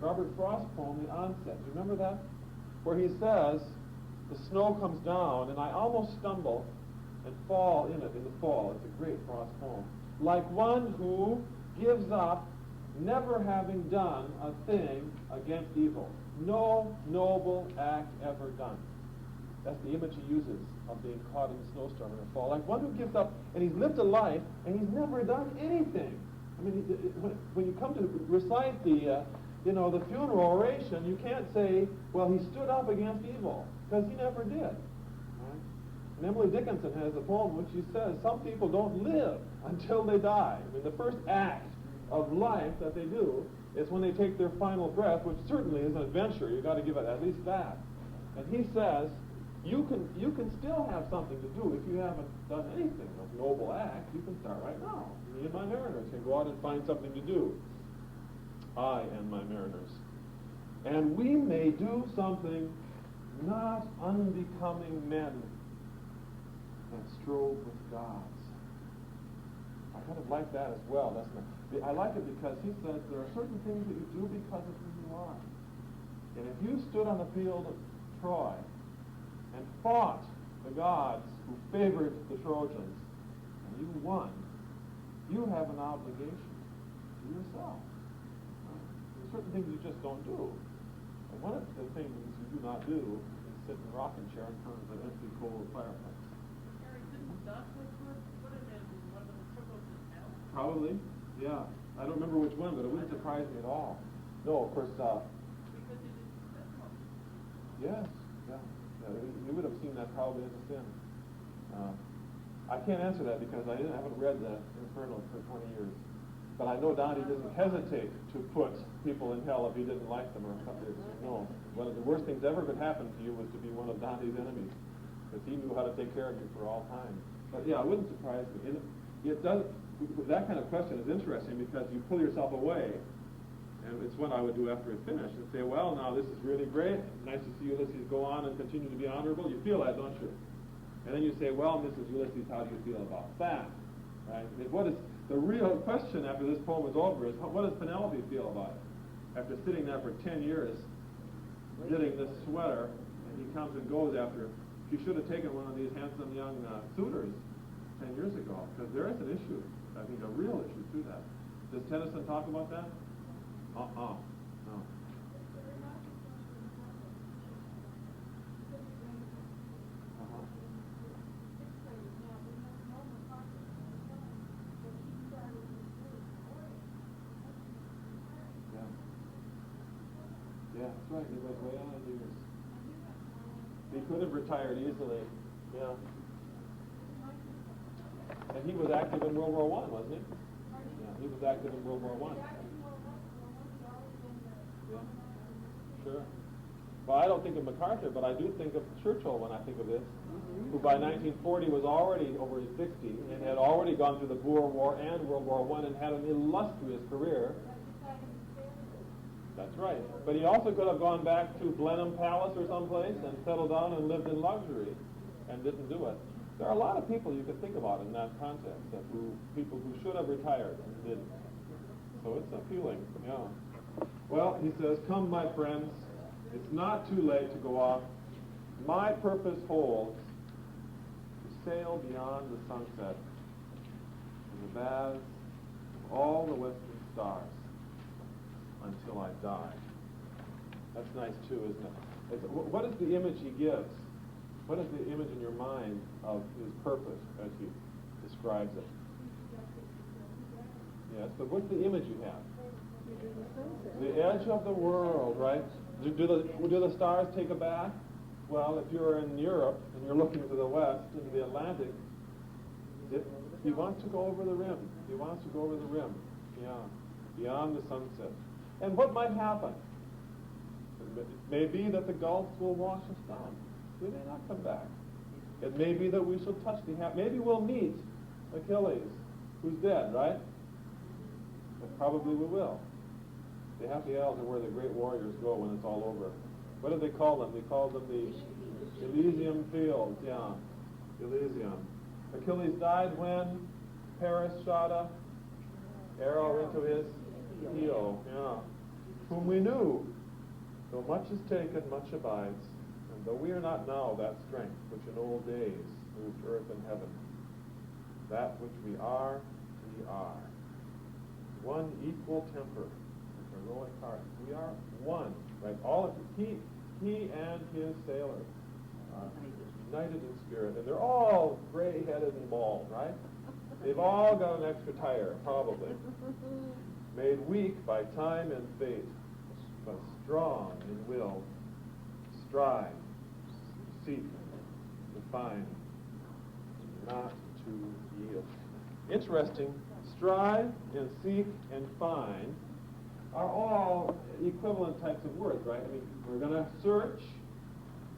Robert Frost's poem, The Onset. Do you remember that? Where he says, the snow comes down, and I almost stumble and fall in it in the fall. It's a great Frost poem. Like one who gives up, never having done a thing against evil. No noble act ever done. That's the image he uses of being caught in the snowstorm in the fall. Like one who gives up, and he's lived a life, and he's never done anything. I mean, when you come to recite the funeral oration, you can't say, well, he stood up against evil, because he never did. Right? And Emily Dickinson has a poem which she says, some people don't live until they die. I mean, the first act of life that they do is when they take their final breath, which certainly is an adventure. You've got to give it at least that. And he says, you can still have something to do if you haven't done anything of noble act. You can start right now. Me and my mariners can go out and find something to do. I and my mariners. And we may do something not unbecoming men that strove with gods. I kind of like that as well. I like it because he says there are certain things that you do because of who you are. And if you stood on the field of Troy and fought the gods who favored the Trojans, and you won, you have an obligation to yourself. There are certain things you just don't do. And one of the things you do not do is sit in a rocking chair in front of an empty coal fireplace. Harry, didn't Douglas put it in one of the triples in hell? Probably, yeah. I don't remember which one, but it wouldn't surprise me at all. No, of course, Because he didn't testimony. yes, yeah. You would have seen that probably as a sin. I can't answer that because I haven't read the Infernal for 20 years. But I know Dante doesn't hesitate to put people in hell if he didn't like them or something. No. One of the worst things ever could happen to you was to be one of Dante's enemies, because he knew how to take care of you for all time. But yeah, it wouldn't surprise me. And it does. That kind of question is interesting because you pull yourself away, and it's what I would do after it finished, and say, well, now this is really great. Nice to see Ulysses go on and continue to be honorable. You feel that, don't you? And then you say, well, Mrs. Ulysses, how do you feel about that? Right? What is the real question after this poem is over is, what does Penelope feel about it? After sitting there for 10 years, knitting this sweater, and he comes and goes after, she should have taken one of these handsome young suitors 10 years ago, because there is an issue, I think a real issue to that. Does Tennyson talk about that? No. Yeah, that's right. He was way on in years. He could have retired easily. Yeah. And he was active in World War I, wasn't he? Yeah, he was active in World War I. Yeah. Sure. Well, I don't think of MacArthur, but I do think of Churchill when I think of this, who by 1940 was already over 60 and had already gone through the Boer War and World War I and had an illustrious career. That's right. But he also could have gone back to Blenheim Palace or someplace and settled down and lived in luxury and didn't do it. There are a lot of people you could think about in that context, people who should have retired and didn't. So it's appealing, yeah. Well, he says, come, my friends, it's not too late to go off. My purpose holds to sail beyond the sunset in the baths of all the western stars until I die. That's nice too, isn't it? What is the image he gives? What is the image in your mind of his purpose as he describes it? Yes, but what's the image you have? The edge of the world, right? Do the stars take a bath? Well, if you're in Europe and you're looking to the west, into the Atlantic, he wants to go over the rim. He wants to go over the rim. Yeah, beyond the sunset. And what might happen? It may be that the gulfs will wash us down. We may not come back. It may be that we shall touch the maybe we'll meet Achilles, who's dead, right? But probably we will. The happy isles are where the great warriors go when it's all over. What do they call them? They call them the Elysium Fields. Yeah, Elysium. Achilles died when? Paris, Shada, arrow into his heel, yeah. Whom we knew, though much is taken, much abides, and though we are not now that strength which in old days moved earth and heaven, that which we are. One equal temper, with heroic heart. We are one, right? All of he and his sailors are united in spirit, and they're all gray-headed and bald, right? They've all got an extra tire, probably. Made weak by time and fate, but strong in will. Strive, seek, to find, not to yield. Interesting. Strive and seek and find are all equivalent types of words, right? I mean, we're going to search,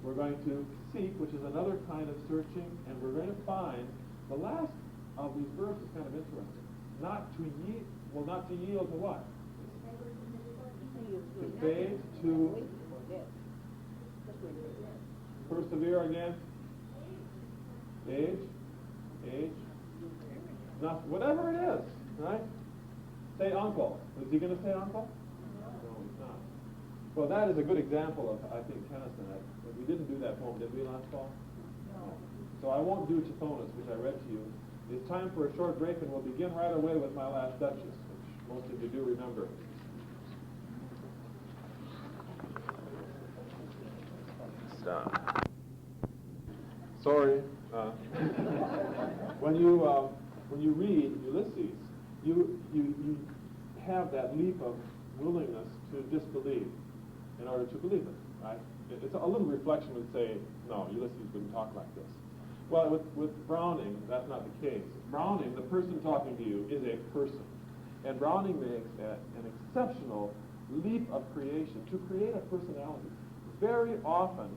we're going to seek, which is another kind of searching, and we're going to find. The last of these verbs is kind of interesting. Not to yield, well, not to yield to what? To fade, to persevere against age, not whatever it is, right? Say uncle. Is he going to say uncle? No, he's not. Well, that is a good example of, I think, Tennyson. We didn't do that poem, did we, last fall? No. So I won't do Tithonus, which I read to you. It's time for a short break, and we'll begin right away with My Last Duchess, which most of you do remember. Stop. Sorry. When you read Ulysses, you have that leap of willingness to disbelieve in order to believe it, right? It's a little reflection would say, no, Ulysses wouldn't talk like this. Well, with Browning, that's not the case. Browning, the person talking to you, is a person. And Browning makes an exceptional leap of creation to create a personality. Very often,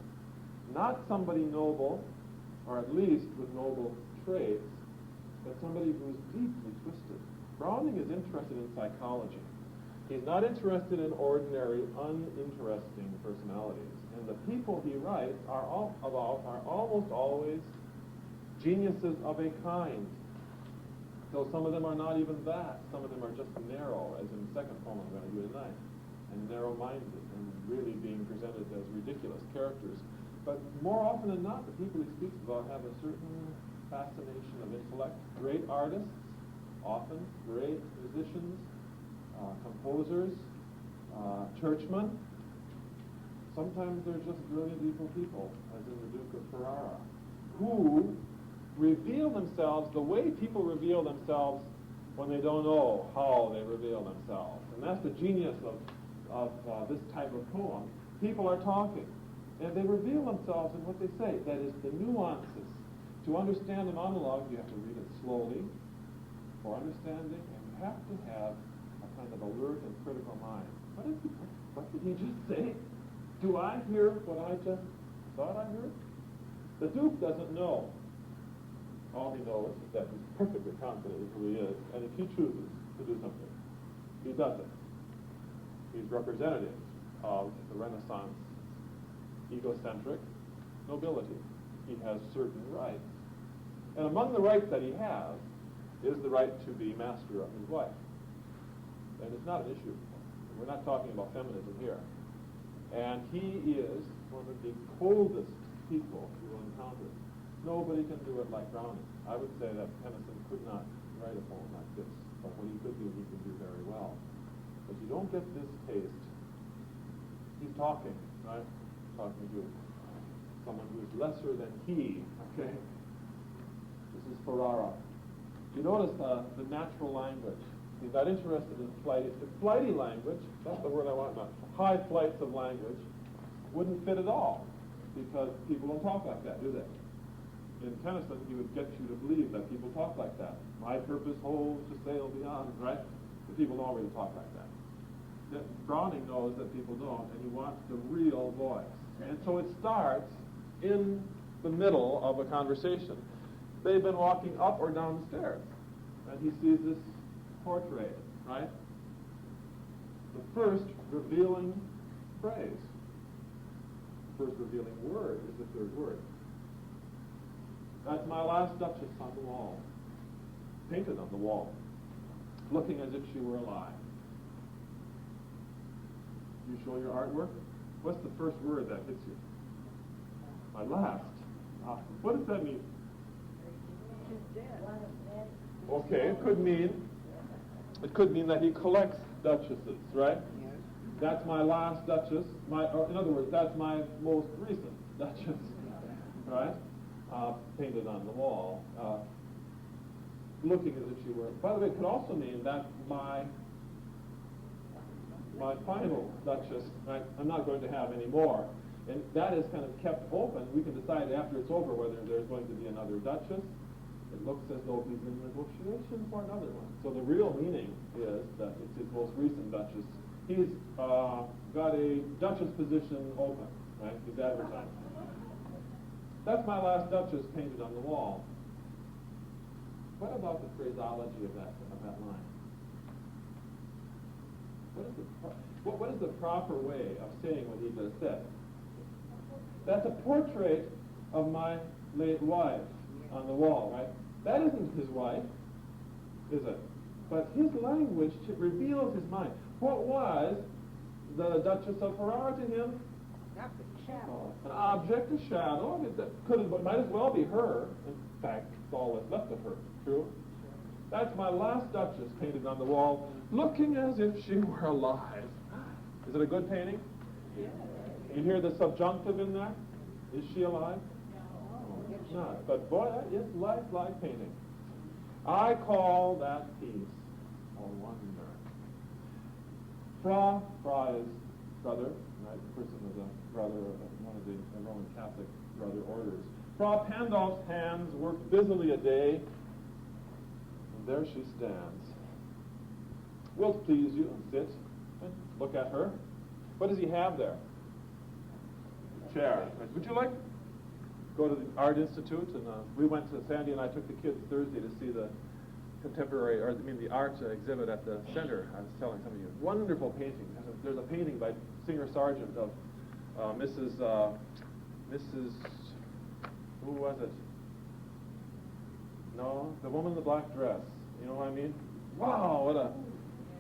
not somebody noble, or at least with noble traits, but somebody who is deeply twisted. Browning is interested in psychology. He's not interested in ordinary, uninteresting personalities. And the people he writes are almost always geniuses of a kind. Though some of them are not even that. Some of them are just narrow, as in the second poem I'm going to do tonight, and narrow-minded, and really being presented as ridiculous characters. But more often than not, the people he speaks about have a certain fascination of intellect. Great artists, often great musicians, composers, churchmen. Sometimes they're just brilliant, evil people, as in the Duke of Ferrara, who reveal themselves the way people reveal themselves when they don't know how they reveal themselves. And that's the genius of this type of poem. People are talking, and they reveal themselves in what they say. That is, the nuances. To understand a monologue, you have to read it slowly for understanding, and you have to have a kind of alert and critical mind. What did he just say? Do I hear what I just thought I heard? The Duke doesn't know. All he knows is that he's perfectly confident in who he is, and if he chooses to do something, he does it. He's representative of the Renaissance egocentric nobility. He has certain rights. And among the rights that he has is the right to be master of his wife. And it's not an issue. We're not talking about feminism here. And he is one of the coldest people you will encounter. Nobody can do it like Browning. I would say that Tennyson could not write a poem like this, but what he could do, he could do very well. But you don't get this taste. He's talking, right? Talking to someone who is lesser than he, okay? This is Ferrara. You notice the natural language. He's not interested in flighty language. That's the word I want, not high flights of language. Wouldn't fit at all, because people don't talk like that, do they? In Tennyson, he would get you to believe that people talk like that. My purpose holds to sail beyond, right? But people don't really talk like that. Browning knows that people don't, and he wants the real voice. And so it starts in the middle of a conversation. They've been walking up or down the stairs, and he sees this portrait, right? The first revealing phrase, the first revealing word is the third word. That's my last Duchess on the wall, painted on the wall. looking as if she were alive. You show your artwork? What's the first word that hits you? My last. What does that mean? She's dead. Okay, it could mean that he collects duchesses, right? Yes. That's my last duchess. Or in other words, that's my most recent duchess, right? Painted on the wall, looking as if she were. By the way, it could also mean that's my final duchess. Right? I'm not going to have any more, and that is kind of kept open. We can decide after it's over whether there's going to be another duchess. It looks as though he's in negotiation for another one. So the real meaning is that it's his most recent duchess. He's got a duchess position open, right? He's advertising. That's my last duchess painted on the wall. What about the phraseology of that line? What is the proper way of saying what he just said? That's a portrait of my late wife on the wall, right? That isn't his wife, is it? But his language reveals his mind. What was the Duchess of Ferrara to him? An object, a shadow. It might as well be her. In fact, it's all that's left of her. True? That's my last duchess painted on the wall, looking as if she were alive. Is it a good painting? Yeah. You hear the subjunctive in there? Is she alive? It's not. But boy, that is lifelike painting. I call that peace or wonder. Fra is brother, right? The person was a brother of one of the Roman Catholic brother orders. Fra Pandolf's hands worked busily a day, and there she stands. Will't please you and sit and look at her. What does he have there? Chair. Would you like to go to the Art Institute? And we went to, Sandy and I took the kids Thursday to see the the art exhibit at the center. I was telling some of you. Wonderful painting. There's a painting by Singer Sargent of Mrs. Who was it? No, the woman in the black dress. You know what I mean? Wow,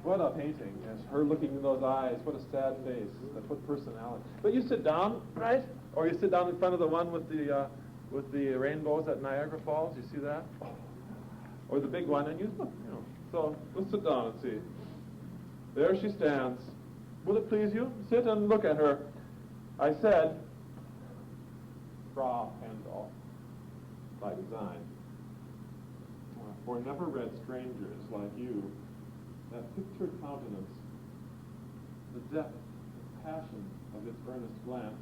what a painting. Yes, her looking in those eyes. What a sad face. What personality. But you sit down, right? Or you sit down in front of the one with the rainbows at Niagara Falls. You see that? Or the big one, and you look, you know. So let's sit down and see. There she stands. Will it please you? Sit and look at her. I said, Fra Pandolf, by design. For never read strangers like you, that pictured countenance, the depth, the passion of its earnest glance.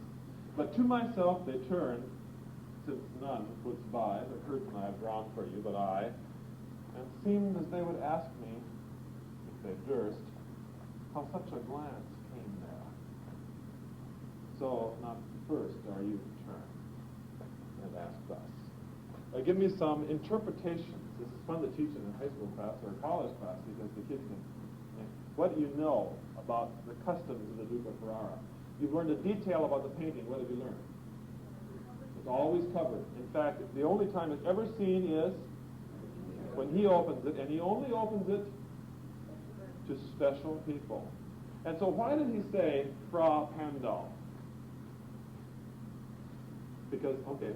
But to myself they turned, since none puts by the curtain I have drawn for you, but I, and seemed as they would ask me, if they durst, how such a glance came there. So, not first are you to turn and ask thus. Give me some interpretations. This is fun to teach in a high school class or a college class because the kids can, what do you know about the customs of the Duke of Ferrara? You've learned a detail about the painting. What have you learned? It's always covered. In fact, the only time it's ever seen is when he opens it, and he only opens it to special people. And so why did he say Fra Pandolf? Because, okay,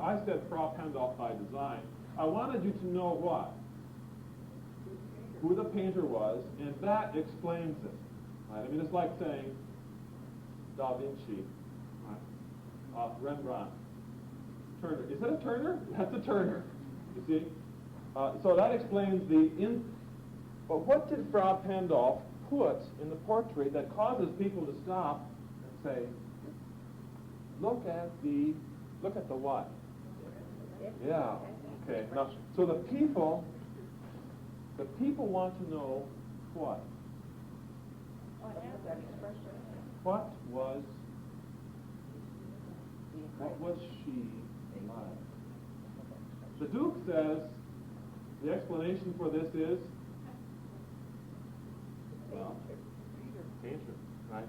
I said Fra Pandolf by design. I wanted you to know what? Who the painter was, and that explains it. Right? I mean, it's like saying Da Vinci, right? Rembrandt, Turner. Is that a Turner? That's a Turner. You see? So that explains but what did Fra Pandolf put in the portrait that causes people to stop and say, look at the what? Yeah. Okay. Now, so the people want to know what? What was she like? The Duke says the explanation for this is painter, right?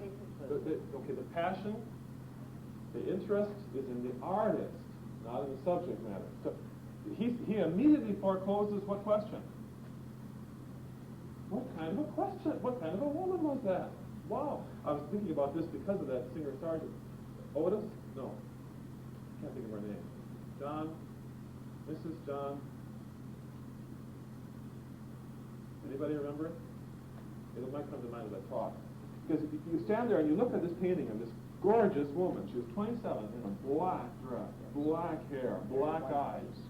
The passion, the interest is in the artist, not in the subject matter. So he immediately forecloses what question? What kind of a question? What kind of a woman was that? Wow. I was thinking about this because of that singer sergeant. Otis? No. Can't think of her name. John? Mrs. John? Anybody remember it? It might come to mind as I talk. Because you stand there and you look at this painting of this gorgeous woman. She was 27 in a black dress, black hair, black eyes,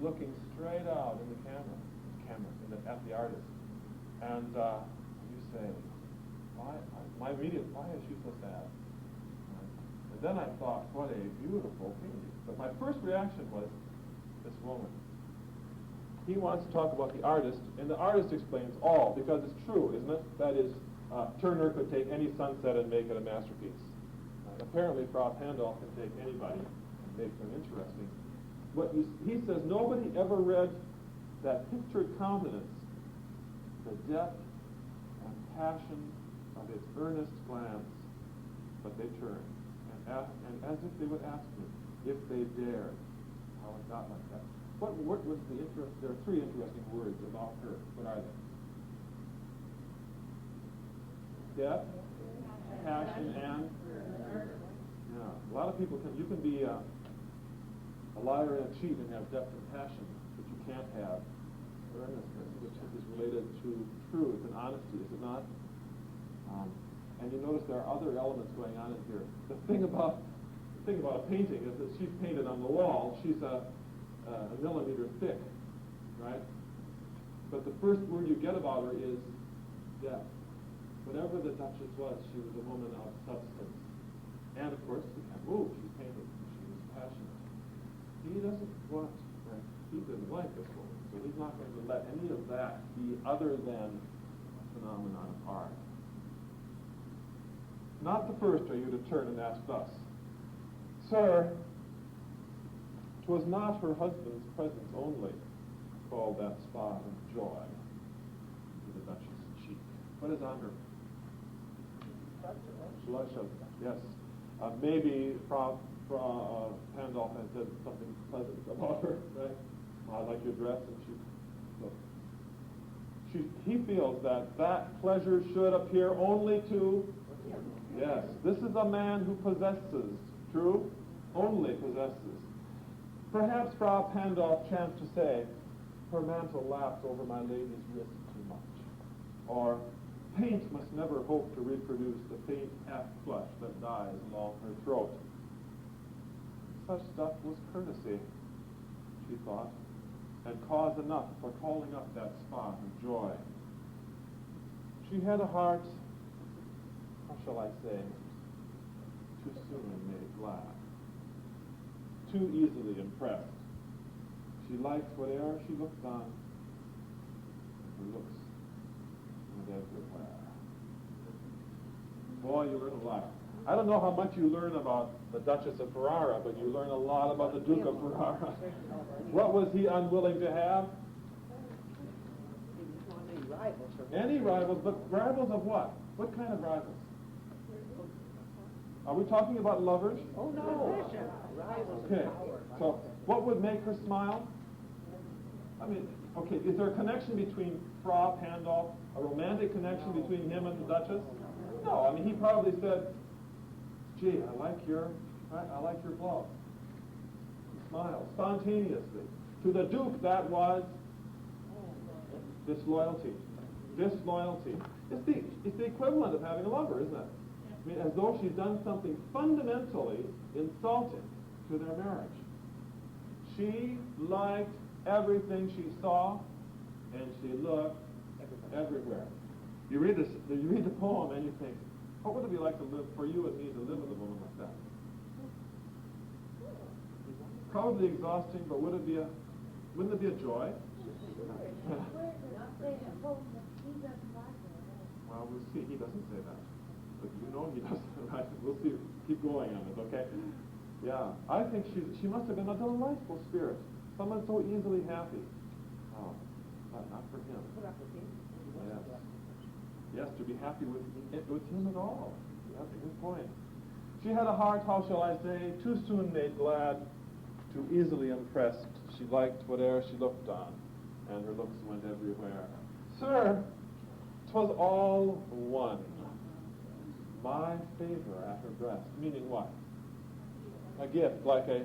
looking straight out in the camera at the artist. And you say, why is she so sad? And then I thought, what a beautiful painting. But my first reaction was, this woman. He wants to talk about the artist, and the artist explains all, because it's true, isn't it? That is, Turner could take any sunset and make it a masterpiece. Apparently, Frau Pandolf can take anybody and make them interesting. He says nobody ever read that pictured countenance, the depth and passion of its earnest glance, but they turned, and as if they would ask me, if they dared, how it got like that. What was the interest? There are three interesting words about her. What are they? Depth, passion, and a lot of people you can be a liar and a cheat and have depth and passion, but you can't have earnestness, which is related to truth and honesty, is it not? And you notice there are other elements going on in here. The thing about a painting is that she's painted on the wall. She's a millimeter thick, right? But the first word you get about her is depth. Whatever the Duchess was, she was a woman of substance. And of course, she can't move. She's painted. She was passionate. He doesn't want, right? He didn't like this woman, so he's not going to let any of that be other than a phenomenon of art. Not the first are you to turn and ask thus, Sir, 'twas not her husband's presence only called that spot of joy to the Duchess' cheek. What is on her? Blush of, yes. Maybe Frau Pandolf has said something pleasant about her, right? I like your dress, and he feels that pleasure should appear only to, yes, this is a man who possesses, true? Only possesses. Perhaps Frau Pandolf chanced to say, her mantle laps over my lady's wrist too much. Or, paint must never hope to reproduce the faint half-flush that dies along her throat. Such stuff was courtesy, she thought, and cause enough for calling up that spot of joy. She had a heart, how shall I say, too soon made glad, too easily impressed. She liked whate'er she looked on, and her looks went everywhere. Boy, you learn a lot. I don't know how much you learn about the Duchess of Ferrara, but you learn a lot about the Duke of Ferrara. What was he unwilling to have? Any rivals, but rivals of what? What kind of rivals? Are we talking about lovers? Oh, no. Okay, so what would make her smile? I mean, okay, is there a connection between Frau Pandolf, a romantic connection between him and the Duchess? No, I mean, he probably said, gee, I like your glove. He smiled spontaneously. To the Duke, that was disloyalty. Disloyalty. It's the equivalent of having a lover, isn't it? I mean, as though she's done something fundamentally insulting to their marriage. She liked everything she saw, and she looked everywhere. You read the poem, and you think, what would it be like to live for you and me to live with a woman like that? Probably exhausting, but wouldn't it be a joy? Well, we'll see. He doesn't say that. But you know he doesn't, right? We'll see. Keep going on it, okay? Yeah. I think she must have been a delightful spirit. Someone so easily happy. Oh, but not for him. Yes. Yes, to be happy with him at all. That's a good point. She had a heart, how shall I say, too soon made glad, too easily impressed. She liked whate'er she looked on, and her looks went everywhere. Sir, 'Twas all one. My favor at her breast. Meaning what? A gift, like a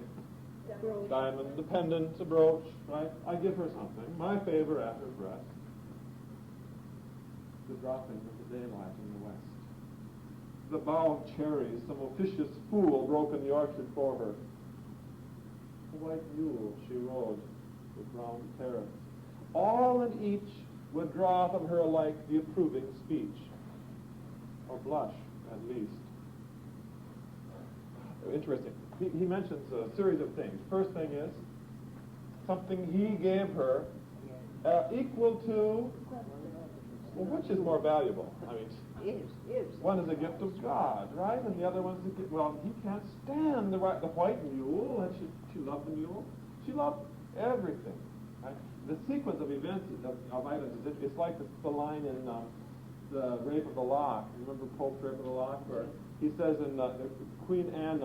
diamond, a pendant, a brooch, right? I give her something. My favor at her breast. The dropping of the daylight in the west. The bough of cherries, some officious fool broke in the orchard for her. The white mule she rode with round terrace. All and each would draw from her alike the approving speech, or blush at least. Interesting. He mentions a series of things. First thing is something he gave her equal to, well, which is more valuable? I mean, one is a gift of God, right? And the other one is a gift. Well, he can't stand the white mule, and she loved the mule. She loved everything, right? The sequence of events of items is it's like the line in the Rape of the Lock. Remember Pope's Rape of the Lock, where he says in Queen Anne,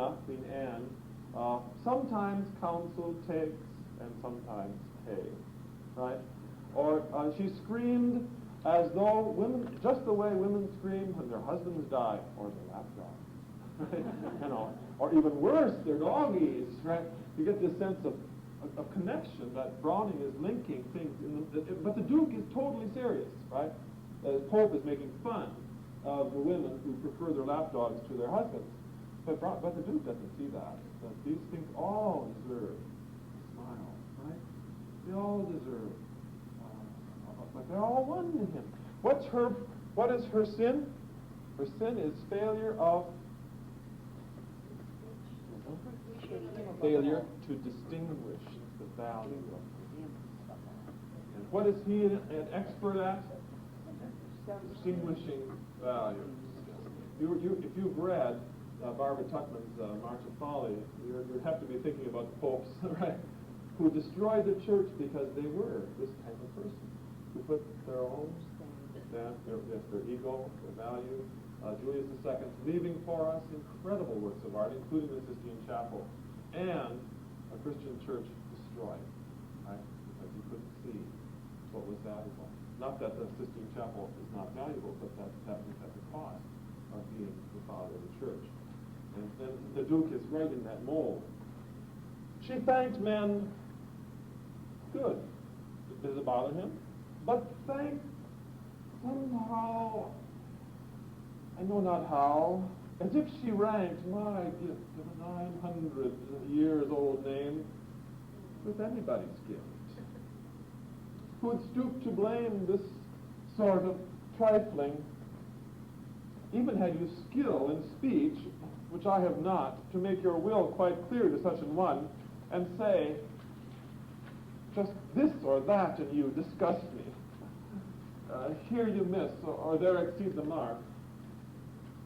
sometimes counsel takes and sometimes pay, right? Or she screamed as though women, just the way women scream when their husbands die, or their lapdog, right? You know, or even worse, their doggies, right? You get this sense of connection that Browning is linking things. But the Duke is totally serious, right? Pope is making fun of the women who prefer their lapdogs to their husbands. But the Duke doesn't see that these things all deserve a smile, right? They all deserve, but they're all one in him. What is her sin? Her sin is failure to distinguish the value of him. And what is he an expert at? Distinguishing values. If you've read Barbara Tuchman's March of Folly, you have to be thinking about the popes, right? Who destroyed the church because they were this type of person, who put their own their ego, their value. Julius II leaving for us incredible works of art, including the Sistine Chapel, and a Christian church destroyed, right? Because he couldn't see what was valuable. Not that the Sistine Chapel is not valuable, but that was at the cost of being the father of the church. And then the Duke is right in that mold. She thanked men. Good. Does it bother him? But thank somehow, I know not how, as if she ranked my gift of a 900-years-old name with anybody's gift. Who would stoop to blame this sort of trifling, even had you skill in speech, which I have not, to make your will quite clear to such an one, and say, just this or that in you disgusts me. Here you miss, or there exceed the mark.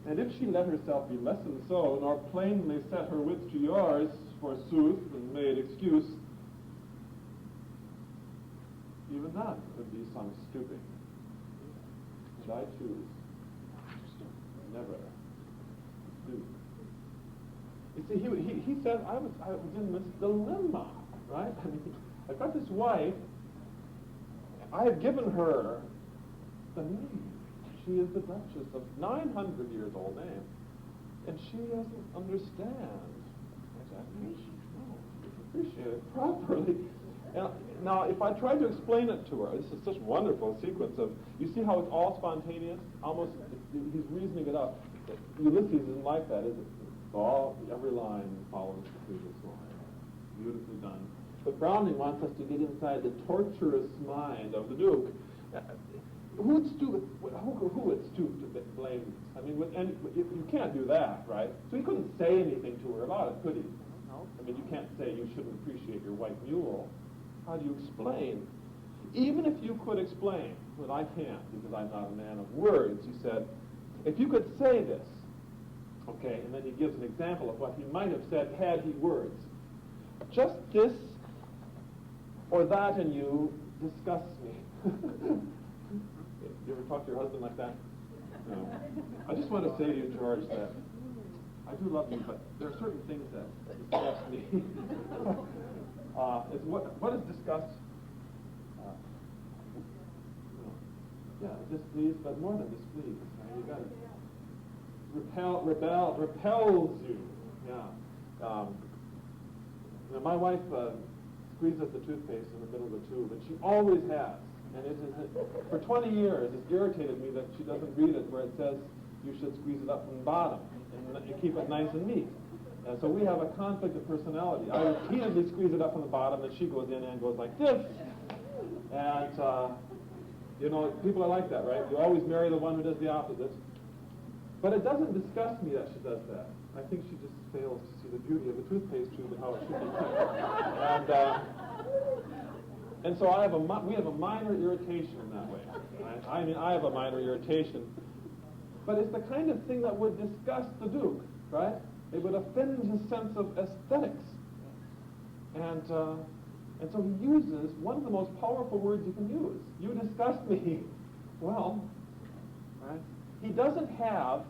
And if she let herself be lessened so, nor plainly set her wits to yours, forsooth, and made excuse, even that would be some stooping. And I choose never do. You see, he said, I was in this dilemma, right? I mean, I've got this wife, I have given her the name. She is the Duchess of 900-years-old name, and she doesn't understand. Appreciate it properly. And now, if I try to explain it to her, this is such a wonderful sequence of, you see how it's all spontaneous? Almost, he's reasoning it out. Ulysses isn't like that, is it? Every line follows the previous line. Beautifully done. But Browning wants us to get inside the torturous mind of the Duke. Who would stoop to blame this? I mean, you can't do that, right? So he couldn't say anything to her about it, could he? No. I mean, you can't say you shouldn't appreciate your white mule. How do you explain? Even if you could explain, well, I can't because I'm not a man of words, he said, if you could say this, okay, and then he gives an example of what he might have said had he words. Just this or that in you disgusts me. You ever talk to your husband like that? No. I just want to say to you, George, that I do love you, but there are certain things that disgust me. What is disgust? Yeah, displeased, but more than displeased. Right? You got to repels you. Yeah. My wife squeezes the toothpaste in the middle of the tube, and she always has. And for 20 years, it's irritated me that she doesn't read it where it says you should squeeze it up from the bottom and keep it nice and neat. And so we have a conflict of personality. I repeatedly squeeze it up from the bottom, and she goes in and goes like this. And, people are like that, right? You always marry the one who does the opposite. But it doesn't disgust me that she does that. I think she just fails to see the beauty of the toothpaste tube and how it should be kept. And so we have a minor irritation in that way. Right? I mean, I have a minor irritation. But it's the kind of thing that would disgust the Duke, right? It would offend his sense of aesthetics. And so he uses one of the most powerful words you can use. You disgust me. Well, right? He doesn't have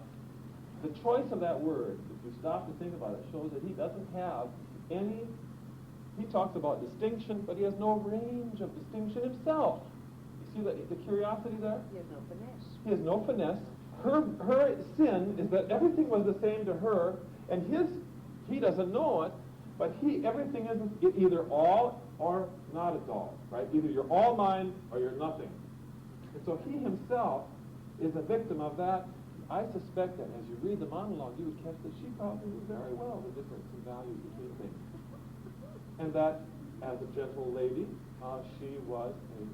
the choice of that word. If you stop to think about it, shows that he doesn't have any. He talks about distinction, but he has no range of distinction himself. You see the curiosity there? He has no finesse. He has no finesse. Her sin is that everything was the same to her, and he doesn't know it, but everything is either all or not at all, right? Either you're all mine or you're nothing. And so he himself is a victim of that. I suspect that as you read the monologue, you would catch that she probably knew very well the difference in values between things. And that, as a gentle lady, she was a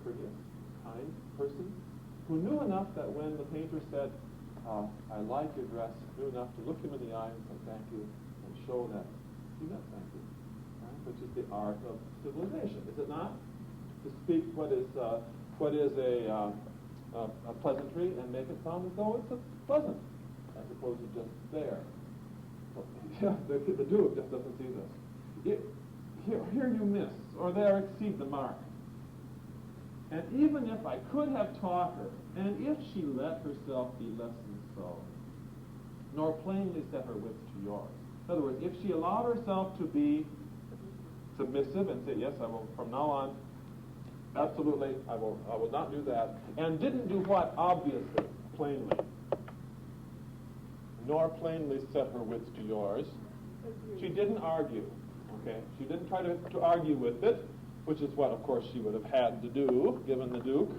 courteous, kind person who knew enough that when the painter said, I like your dress, knew enough to look him in the eye and say thank you and show that he meant thank you, right? Which is the art of civilization, is it not? To speak what is a pleasantry and make it sound as though it's pleasant, as opposed to just there. So, the Duke just doesn't see this. Here you miss, or there exceed the mark. And even if I could have taught her, and if she let herself be lessoned so, nor plainly set her wits to yours. In other words, if she allowed herself to be submissive and say, yes, I will from now on, absolutely, I will not do that, and didn't do what? Obviously, plainly. Nor plainly set her wits to yours. She didn't argue, okay? She didn't try to argue with it, which is what, of course, she would have had to do, given the Duke,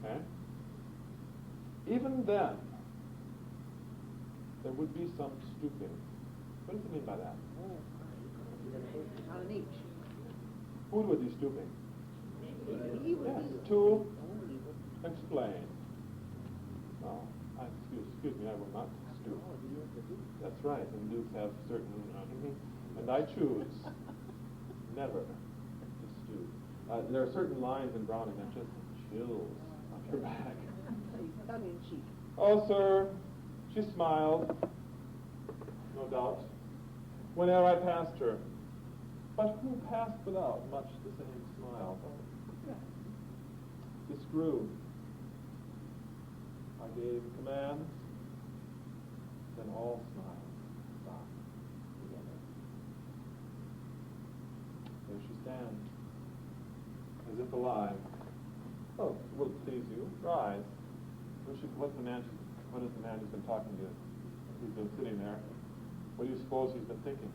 okay? Even then, there would be some stooping. What does it mean by that? On each. Who would be stooping? He would Yes, be. to explain. No, excuse me, I will not stoop. That's right, and dukes have certain, and I choose never to stoop. There are certain lines in Browning that just chills up your back. Tongue in cheek. Oh, sir, she smiled, no doubt, whenever I passed her. But who passed without much the same smile? This grew. I gave commands, then all smiles stopped together. There she stands, as if alive. Oh, will it please you? Rise. What is the man who's been talking to you? He's been sitting there. What do you suppose he's been thinking?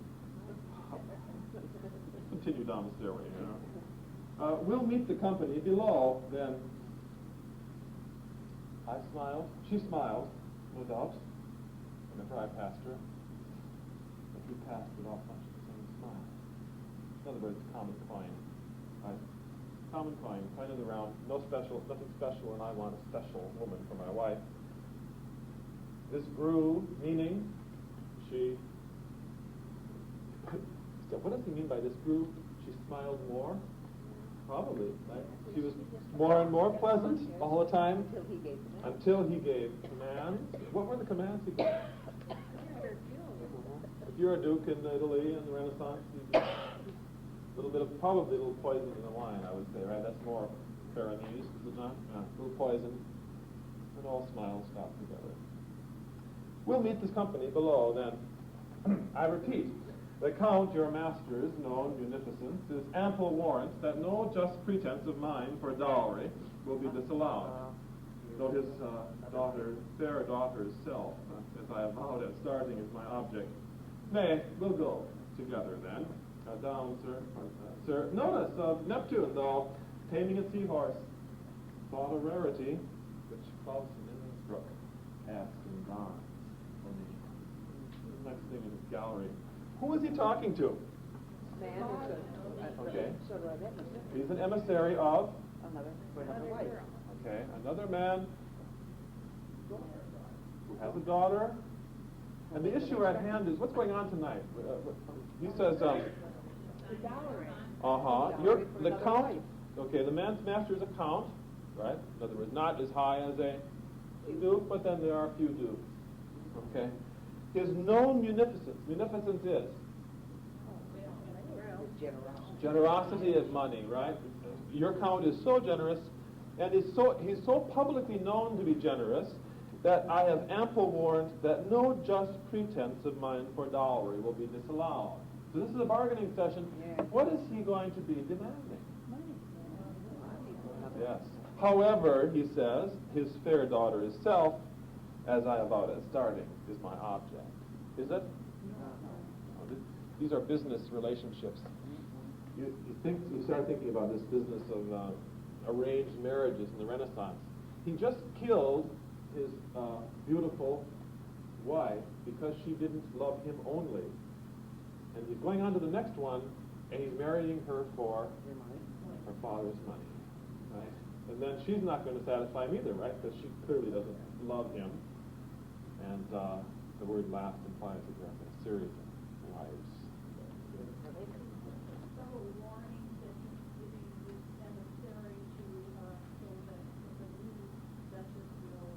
Continue down the stairway, you know. We'll meet the company below, then. I smiled. She smiled, no doubt, whenever I passed her. But we passed without much the same smile. In other words, common coin. Right? Common coin, coin in the round, nothing special, and I want a special woman for my wife. This grew, meaning she... So what does he mean by this grew? She smiled more? Probably, right? She was more and more pleasant all the time until he gave commands. What were the commands he gave? If you're a duke in Italy in the Renaissance, you probably a little poison in the wine, I would say, right? That's more Pyrenees, is it not? Yeah, a little poison, and all smiles stop together. We'll meet this company below, then. I repeat, The Count, your master's known munificence, is ample warrant that no just pretense of mine for dowry will be disallowed, though his fair daughter's self, as I avowed at starting, is my object. Nay, we'll go together then. Down, sir. Sir, notice Neptune, though, taming a seahorse, thought a rarity, which Clausen Innsbruck asked in bronze for me. Next thing in his gallery. Who is he talking to? Man is Okay. sort of an emissary. He's an emissary of? Another wife. Okay, another man who has a daughter. And the issue at hand is, what's going on tonight? He says, The dowry. You're Dowry for the another count. wife. Okay, the man's master is a count, right? In other words, not as high as a duke, but then there are a few dukes. Okay? His known munificence. Munificence is? Generosity. Generosity is money, right? Your count is so generous, and he's so publicly known to be generous, that I have ample warrant that no just pretense of mine for dowry will be disallowed. So this is a bargaining session. Yeah. What is he going to be demanding? Yes. However, he says, his fair daughter is self, as I avowed at starting, is my object. Is it? No, these are business relationships. You start thinking about this business of arranged marriages in the Renaissance. He just killed his beautiful wife because she didn't love him only. And he's going on to the next one, and he's marrying her for her father's money. Right? And then she's not going to satisfy him either, right? Because she clearly doesn't love him. And the word last implies that there are a series of wives. Several warnings that he's giving this emissary to so that the new duchess will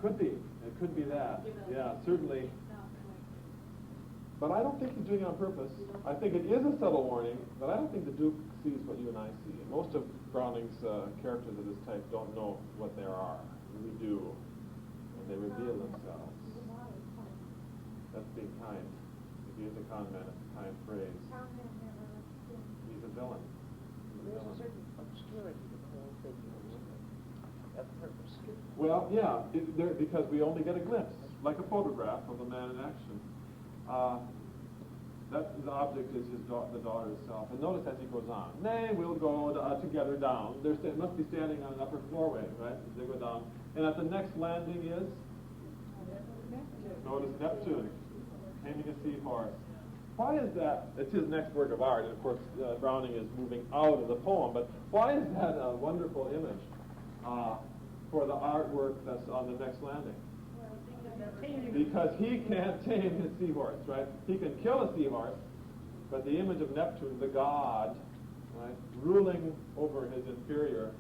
Could be. It could be that. Yeah, certainly. not going to. But I don't think he's doing it on purpose. I think it is a subtle warning, but I don't think the Duke sees what you and I see. And most of Browning's characters of this type don't know what there are. We do. And they reveal themselves. That's being kind. If he is a con man, it's a kind phrase. He's a villain. He's a There's a villain. certain obscurity to the whole thing of purpose. Well, yeah, because we only get a glimpse, like a photograph of a man in action. The object is the daughter itself. And notice as he goes on, nay, we'll go together down. They must be standing on an upper floorway, right, as they go down. And at the next landing is? Notice Neptune, taming a seahorse. Why is that? It's his next work of art, and of course Browning is moving out of the poem, but why is that a wonderful image for the artwork that's on the next landing? Because he can't tame his seahorse, right? He can kill a seahorse, but the image of Neptune, the god, right, ruling over his inferior,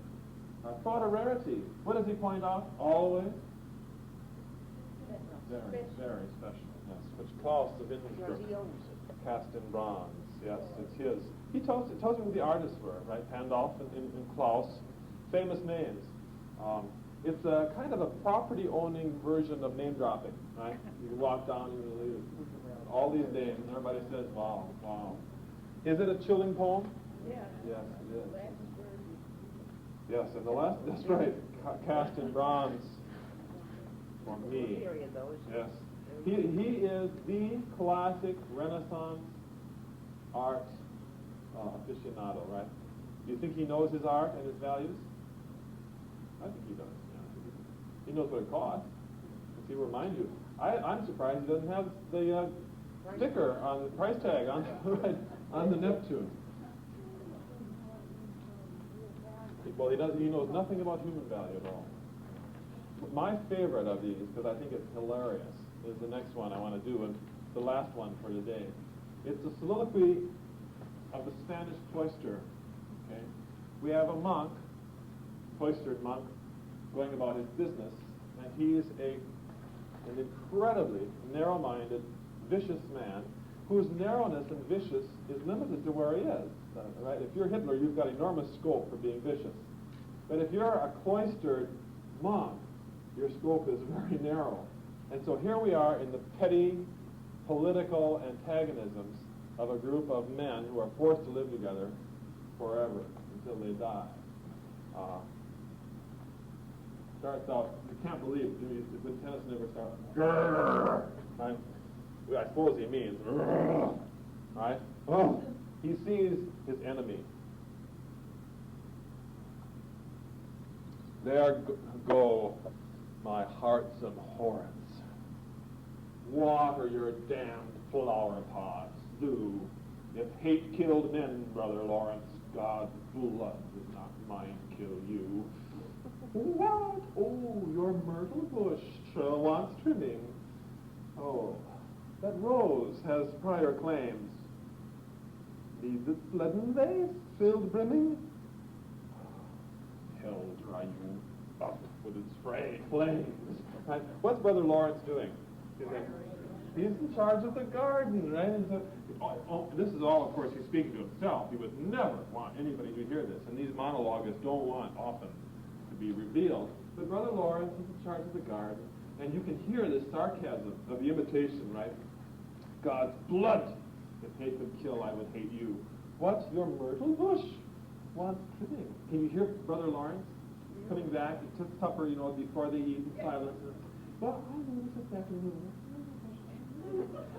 thought a rarity. What does he point out? Always? Very, very special, yes. Which Claus of Because Innsbruck he owns it. cast in bronze, yes, it's his. He tells you who the artists were, right? Pandolf and Claus, famous names. It's a kind of a property-owning version of name-dropping, right? You walk down and you leave all these names, and everybody says, wow, wow. Is it a chilling poem? Yeah. Yes, it is. Yes, and the last, that's right, cast in bronze for me. Period, though, Yes. He is the classic Renaissance art aficionado, right? Do you think he knows his art and his values? I think he does. He knows what it costs. He will remind you. I'm surprised he doesn't have the sticker on the price tag on right, on the Neptune. Well, he knows nothing about human value at all. My favorite of these, because I think it's hilarious, is the next one I want to do, and the last one for today. It's a soliloquy of the Spanish cloister. Okay, we have a monk, cloistered monk, going about his business, and he is an incredibly narrow-minded, vicious man whose narrowness and vicious is limited to where he is. Right? If you're Hitler, you've got enormous scope for being vicious. But if you're a cloistered monk, your scope is very narrow. And so here we are in the petty political antagonisms of a group of men who are forced to live together forever until they die. Starts out, you can't believe it, when Tennyson ever starts, grrr, right? I suppose he means, grrr, right? Oh, he sees his enemy. There go my heart's abhorrence. Water your damned flower pots, do. If hate killed men, Brother Lawrence, God's blood would not mine kill you. What? Oh, your myrtle bush wants trimming. Oh, that rose has prior claims. Needs its leaden vase filled brimming. Hell dry you up with its frayed flames. Right? What's Brother Lawrence doing? He's in charge of the garden, right? And so, this is all, of course, he's speaking to himself. He would never want anybody to hear this, and these monologuists don't want often to be revealed. But Brother Lawrence is in charge of the garden, and you can hear the sarcasm of the imitation, right? God's blood, if hate could kill, I would hate you. What? Your myrtle bush wants trimming. Can you hear Brother Lawrence coming back to supper, before they eat in silence? Well, I noticed this afternoon.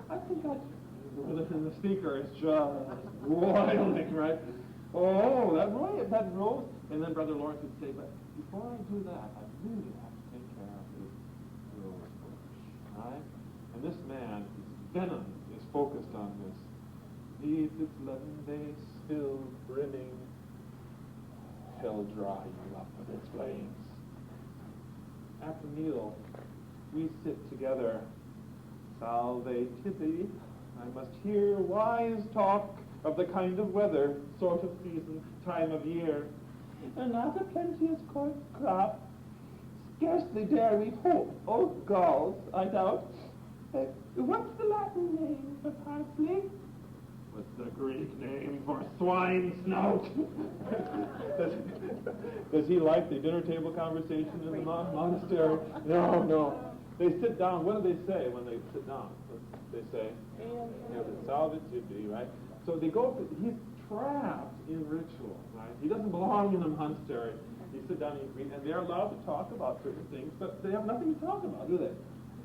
I think and the speaker is just roiling, right? Oh, that rose. And then Brother Lawrence would say, but before I do that, I really have to take care of his rose bush, right? And this man, his venom is focused on this. Needs its leaden vase filled, brimming. Hell dry you up with its flames. After meal, we sit together. Salve tibi, I must hear wise talk of the kind of weather, sort of season, time of year. And not a plenteous court crop. Scarcely dare we hope, O Gauls, I doubt. What's the Latin name for parsley? What's the Greek name for swine snout? Does he like the dinner table conversation in the monastery? No. They sit down. What do they say when they sit down? They say, salve tibi, right? So they go, he's trapped in ritual, right? He doesn't belong in a monastery. They sit down and eat, and they're allowed to talk about certain things, but they have nothing to talk about, do they?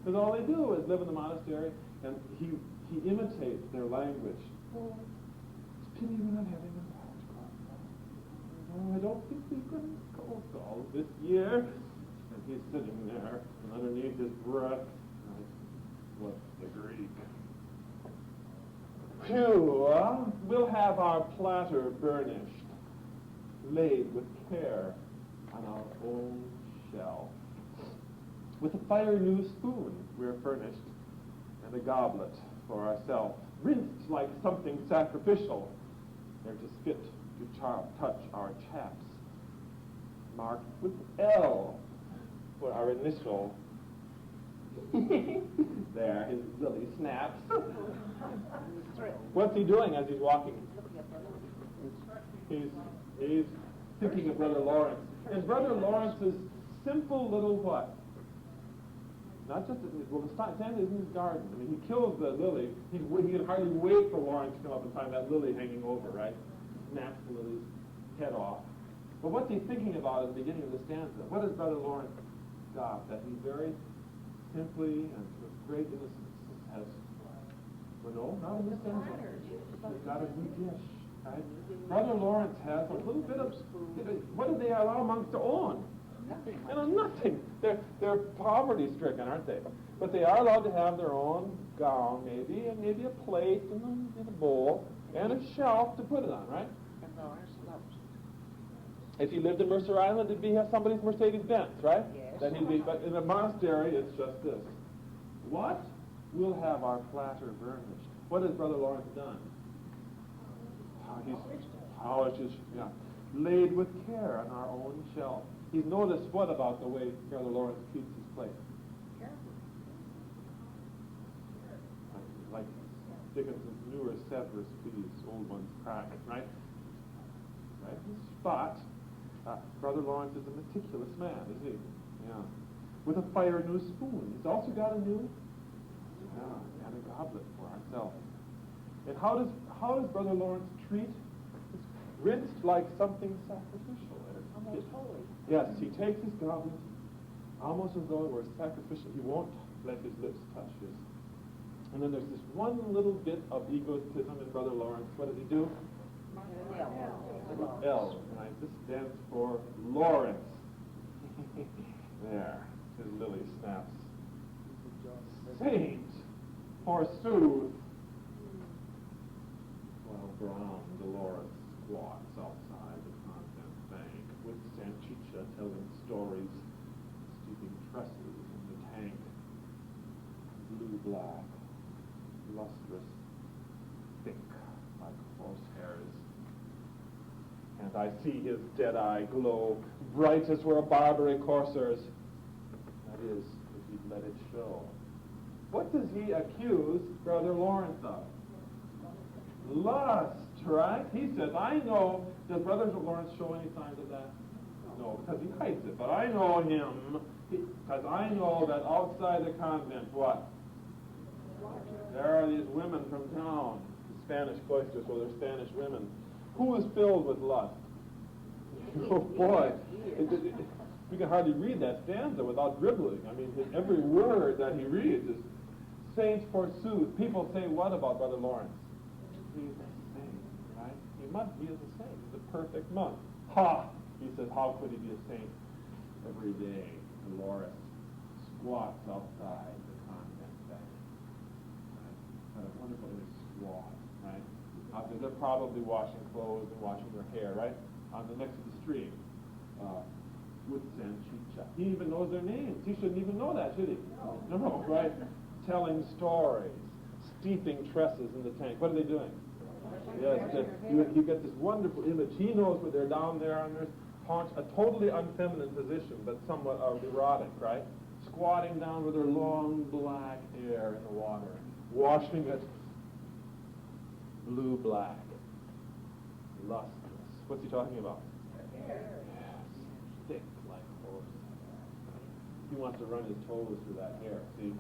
Because all they do is live in the monastery, and he imitates their language. Oh, it's pity we're not having a large crowd. No, I don't think we can go all this year. And he's sitting there, and underneath his breath, what's the Greek? Phew, we'll have our platter burnished, laid with care on our own shelf. With a fire new spoon we're furnished, and a goblet for ourselves, rinsed like something sacrificial, ere 'tis fit to touch our chaps, marked with L for our initial. There, his lily snaps. What's he doing as he's walking? He's thinking of Brother Lawrence. And Brother Lawrence's simple little what? Not just, the stand is in his garden. I mean, he kills the lily. He can hardly wait for Lawrence to come up and find that lily hanging over, right? Snaps the lily's head off. But what's he thinking about at the beginning of the stanza? What has Brother Lawrence got? That he very simply and with great innocence has, well, no, not in this stanza. He's got a new dish, right? Brother Lawrence has a little bit of, what do they allow monks to own? Nothing. They're poverty-stricken, aren't they? But they are allowed to have their own gown, maybe, and maybe a plate in a bowl, and a shelf to put it on, right? If he lived in Mercer Island, it'd be somebody's Mercedes-Benz, right? Yes. Then he'd be. But in a monastery, it's just this. What? We'll have our platter burnished. What has Brother Lawrence done? He's polished his, laid with care on our own shelf. He's noticed what about the way Brother Lawrence treats his plate? Like Dickinson's newer Severus piece, old ones crack, right? Right? But Brother Lawrence is a meticulous man, isn't he? Yeah. With a fire new spoon. He's also got a new, and a goblet for ourselves. And how does Brother Lawrence treat? It's rinsed like something sacrificial. Almost holy. Yes, he takes his goblet, almost as though it were sacrificial. He won't let his lips touch his. And then there's this one little bit of egotism in Brother Lawrence. What does he do? L. Right? This stands for Lawrence. There. His lily snaps. Saint, forsooth. While Brown Dolores squats outside the convent bank with Sanchicha telling stories, steeping tresses in the tank, blue-black, lustrous, thick like horsehairs. And I see his dead eye glow, bright as were a Barbary courser's. That is, if he'd let it show. What does he accuse Brother Lawrence of? Lust, right? He says, I know. Does Brother Lawrence show any signs of that? No, because he hides it. But I know him, because I know that outside the convent, what? There are these women from town, the Spanish cloisters, so they're Spanish women. Who is filled with lust? Oh boy, you can hardly read that stanza without dribbling. I mean, every word that he reads is saints forsooth. People say what about Brother Lawrence? He's a saint, right? He is a saint. He's a perfect monk. Ha! He says, how could he be a saint? Every day, Dolores squats outside the convent bank. Right? What a wonderful image, squat, right? They're probably washing clothes and washing their hair, right? On the next to the stream. With Sanchicha. He even knows their names. He shouldn't even know that, should he? No, right? Telling stories, steeping tresses in the tank. What are they doing? Yes, you get this wonderful image. He knows where they're down there on their haunch, a totally unfeminine position, but somewhat erotic, right? Squatting down with their long black hair in the water, washing it blue-black, lustrous. What's he talking about? Yes, thick like horse. He wants to run his toes through that hair, see?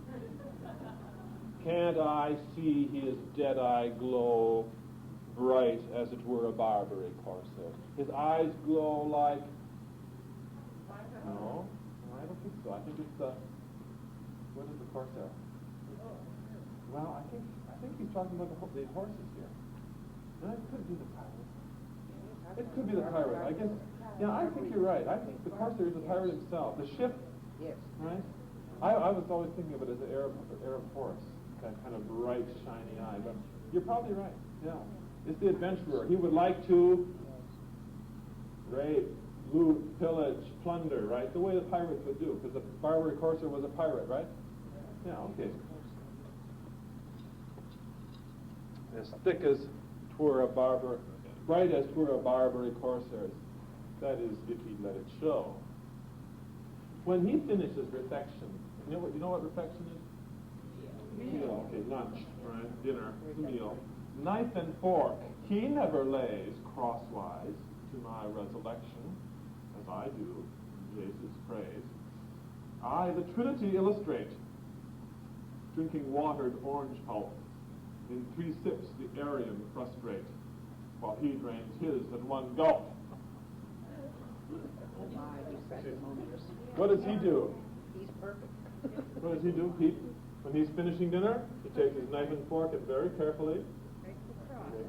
Can't I see his dead eye glow, bright as it were a Barbary corsair? His eyes glow like... No, I don't think so. I think it's the... What is the corsair? Well, I think he's talking about the horses here. No, it could be the pirate. It could be the pirate. I guess, yeah, I think you're right. I think the corsair is the pirate himself. The ship, Yes. right? I was always thinking of it as an Arab horse, that kind of bright, shiny eye. But you're probably right, yeah. It's the adventurer. He would like to rape, loot, pillage, plunder, right? The way the pirates would do, because the Barbary corsair was a pirate, right? Yeah, okay. As thick as twere a barber, bright as twere a Barbary corsairs. That is, if he'd let it show. When he finishes refection, you know what refection is? Meal. Okay, lunch, right? Dinner, it's a meal. Knife and fork, he never lays crosswise to my resurrection, as I do, in Jesus' praise. I, the Trinity, illustrate, drinking watered orange pulp. In 3 sips the Aryan frustrate, while he drains his at one gulp. What does he do? He's perfect. What does he do? When he's finishing dinner, he takes his knife and fork and very carefully makes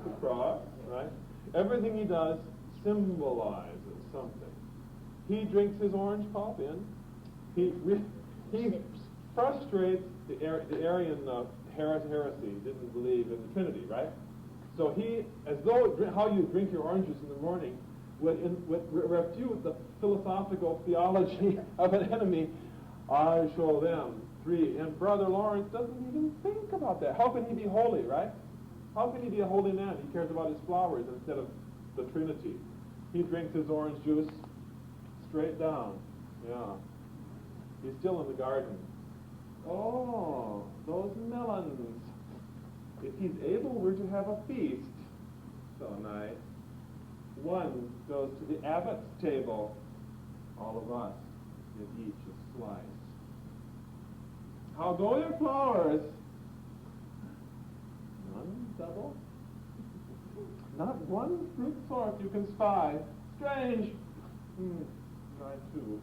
the cross, right? Everything he does symbolizes something. He drinks his orange pulp in. He frustrates the Aryan heresy, didn't believe in the Trinity, right? So he, as though how you drink your oranges in the morning would refute the philosophical theology of an enemy. I show them 3. And Brother Lawrence doesn't even think about that. How can he be holy, right? How can he be a holy man? He cares about his flowers instead of the Trinity. He drinks his orange juice straight down. Yeah. He's still in the garden. Oh, those melons. If he's able, we're to have a feast. So nice. One goes to the abbot's table. All of us get each a slice. How go your flowers? None double? Not one fruit sort you can spy. Strange. I too.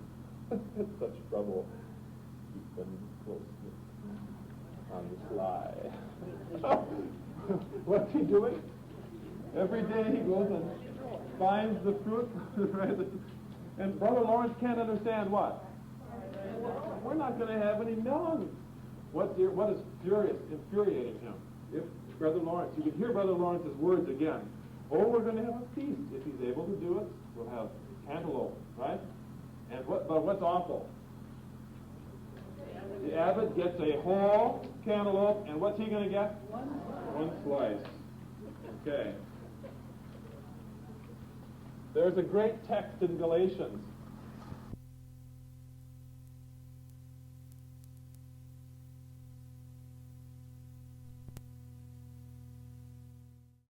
It's such trouble. Keep them close on the sly. What's he doing? Every day he goes and finds the fruit, right? And Brother Lawrence can't understand what? We're not going to have any melons. What is infuriating him? If Brother Lawrence, you can hear Brother Lawrence's words again. Oh, we're going to have a feast. If he's able to do it, we'll have cantaloupe, right? But what's awful? The abbot gets a whole cantaloupe, and what's he going to get? One slice. Okay. There's a great text in Galatians